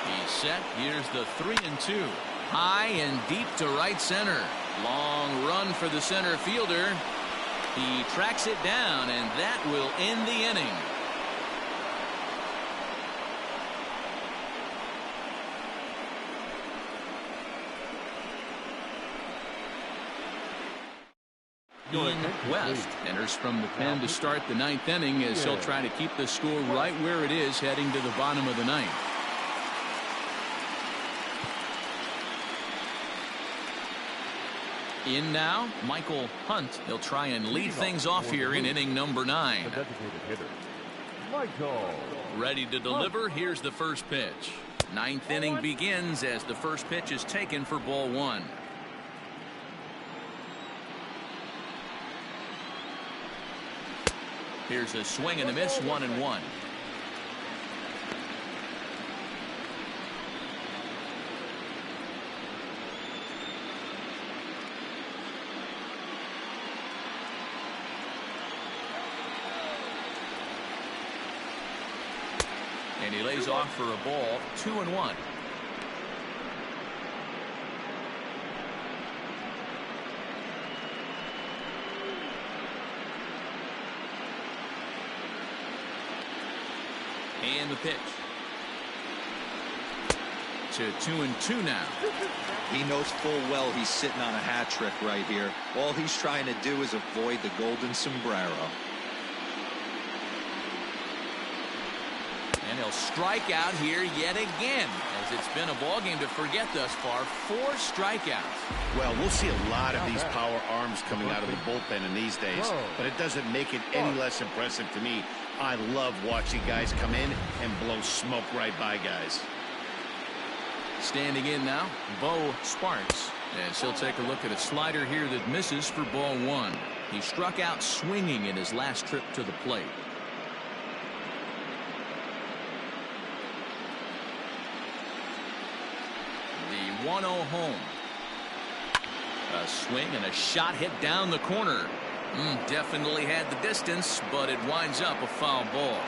He's set. Here's the 3-2. High and deep to right center. Long run for the center fielder. He tracks it down, and that will end the inning. Ian West enters from the pen to start the 9th inning as he'll try to keep the score right where it is heading to the bottom of the 9th. In now, Michael Hunt. He'll try and lead things off here in inning number 9. The designated hitter, Michael. Ready to deliver. Here's the first pitch. 9th inning begins as the first pitch is taken for ball 1. Here's a swing and a miss, 1-1. And he lays off for a ball, 2-1. And the pitch. To 2-2 now. He knows full well he's sitting on a hat trick right here. All he's trying to do is avoid the golden sombrero. And he'll strike out here yet again, as it's been a ball game to forget thus far. 4 strikeouts. Well, we'll see a lot of these power arms coming out of the bullpen in these days, but it doesn't make it any less impressive to me. I love watching guys come in and blow smoke right by guys. Standing in now, Bo Sparks. As he'll take a look at a slider here that misses for ball one. He struck out swinging in his last trip to the plate. The 1-0 home. A swing and a shot hit down the corner. Definitely had the distance, but it winds up a foul ball.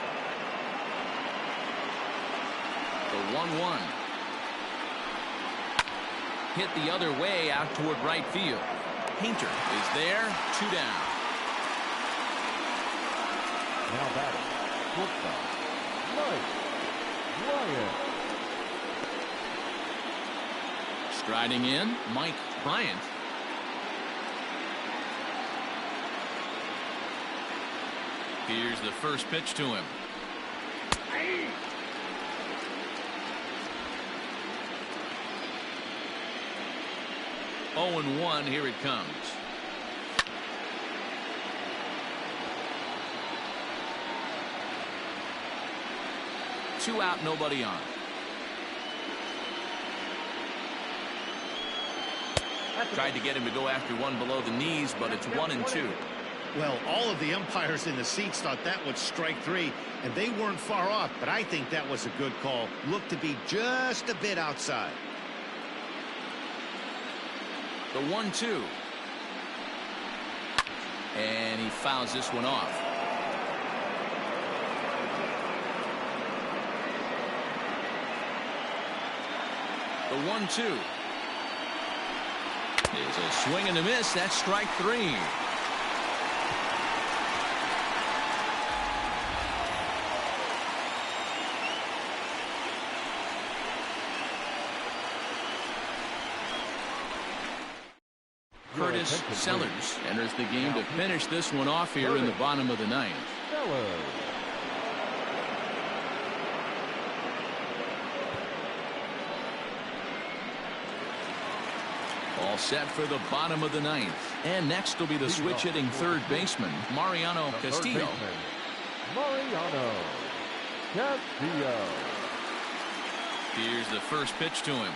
The 1-1. Hit the other way out toward right field. Painter is there. 2 down. Now batting, shortstop, Mike Bryant. Striding in, Mike Bryant. Here's the first pitch to him. 0-1, here it comes. Two out, nobody on. Tried to get him to go after one below the knees, but it's 1-2. Well, all of the umpires in the seats thought that was strike three, and they weren't far off, but I think that was a good call. Looked to be just a bit outside. The 1-2. And he fouls this one off. The 1-2. Is a swing and a miss. That's strike three. Curtis Sellers enters the game to finish this one off here in the bottom of the ninth. All set for the bottom of the ninth. And next will be the switch hitting third baseman, Mariano Castillo. Mariano Castillo. Here's the first pitch to him.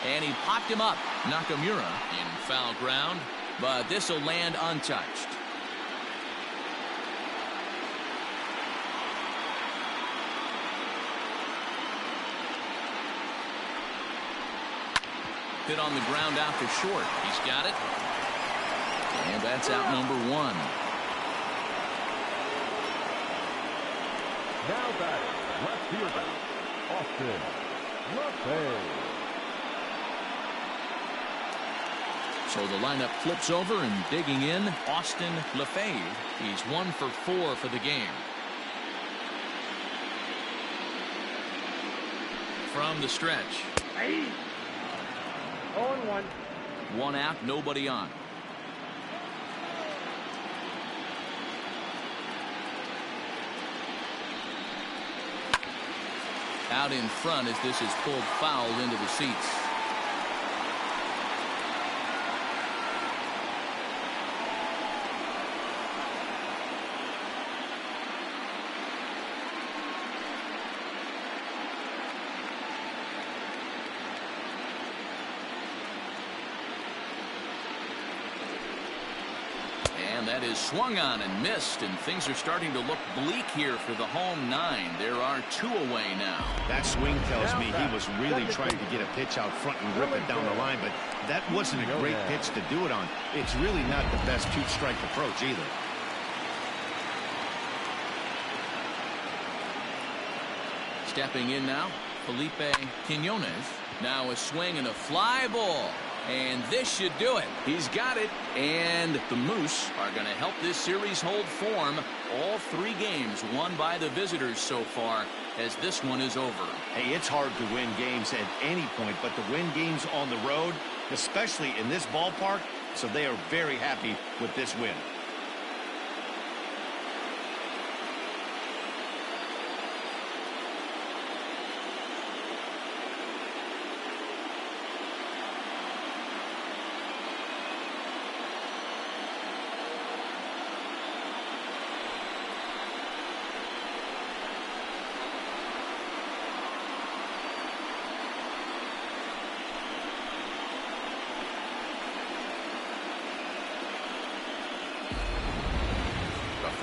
And he popped him up. Nakamura in foul ground, but this will land untouched. Hit on the ground out to short. He's got it. And that's out number one. Now batting, left fielder, Austin LaFay. So the lineup flips over and digging in, Austin LaFay. He's 1 for 4 for the game. From the stretch. 0-1. One out, nobody on. Out in front as this is pulled foul into the seats. And that is swung on and missed, and things are starting to look bleak here for the home nine. There are 2 away now. That swing tells me he was really trying to get a pitch out front and rip it down the line, but that wasn't a great pitch to do it on. It's really not the best 2-strike approach either. Stepping in now, Felipe Quinones. Now a swing and a fly ball. And this should do it. He's got it. And the Moose are going to help this series hold form. All 3 games won by the visitors so far, as this one is over. Hey, it's hard to win games at any point, but to win games on the road, especially in this ballpark, so they are very happy with this win.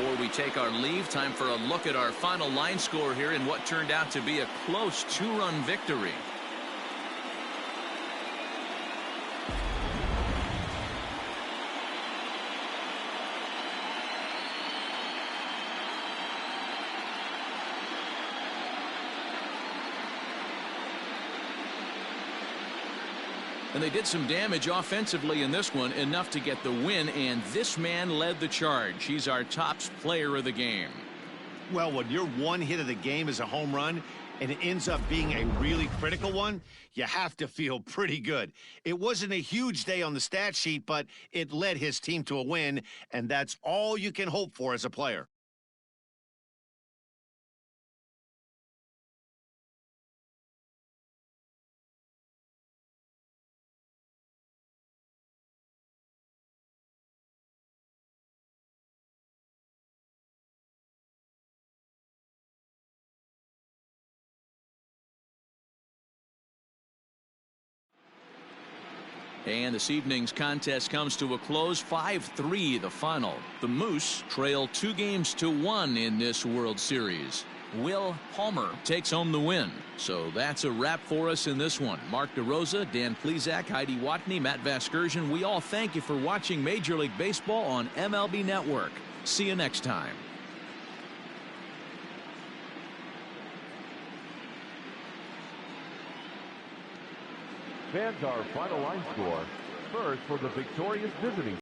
Before we take our leave, time for a look at our final line score here in what turned out to be a close 2-run victory. And they did some damage offensively in this one, enough to get the win, and this man led the charge. He's our top player of the game. Well, when your one hit of the game is a home run and it ends up being a really critical one, you have to feel pretty good. It wasn't a huge day on the stat sheet, but it led his team to a win, and that's all you can hope for as a player. And this evening's contest comes to a close. 5-3 the final. The Moose trail 2-1 in this World Series. Will Palmer takes home the win. So that's a wrap for us in this one. Mark DeRosa, Dan Plesac, Heidi Watney, Matt Vasgersian. We all thank you for watching Major League Baseball on MLB Network. See you next time. Fans, our final line score. First, for the victorious visiting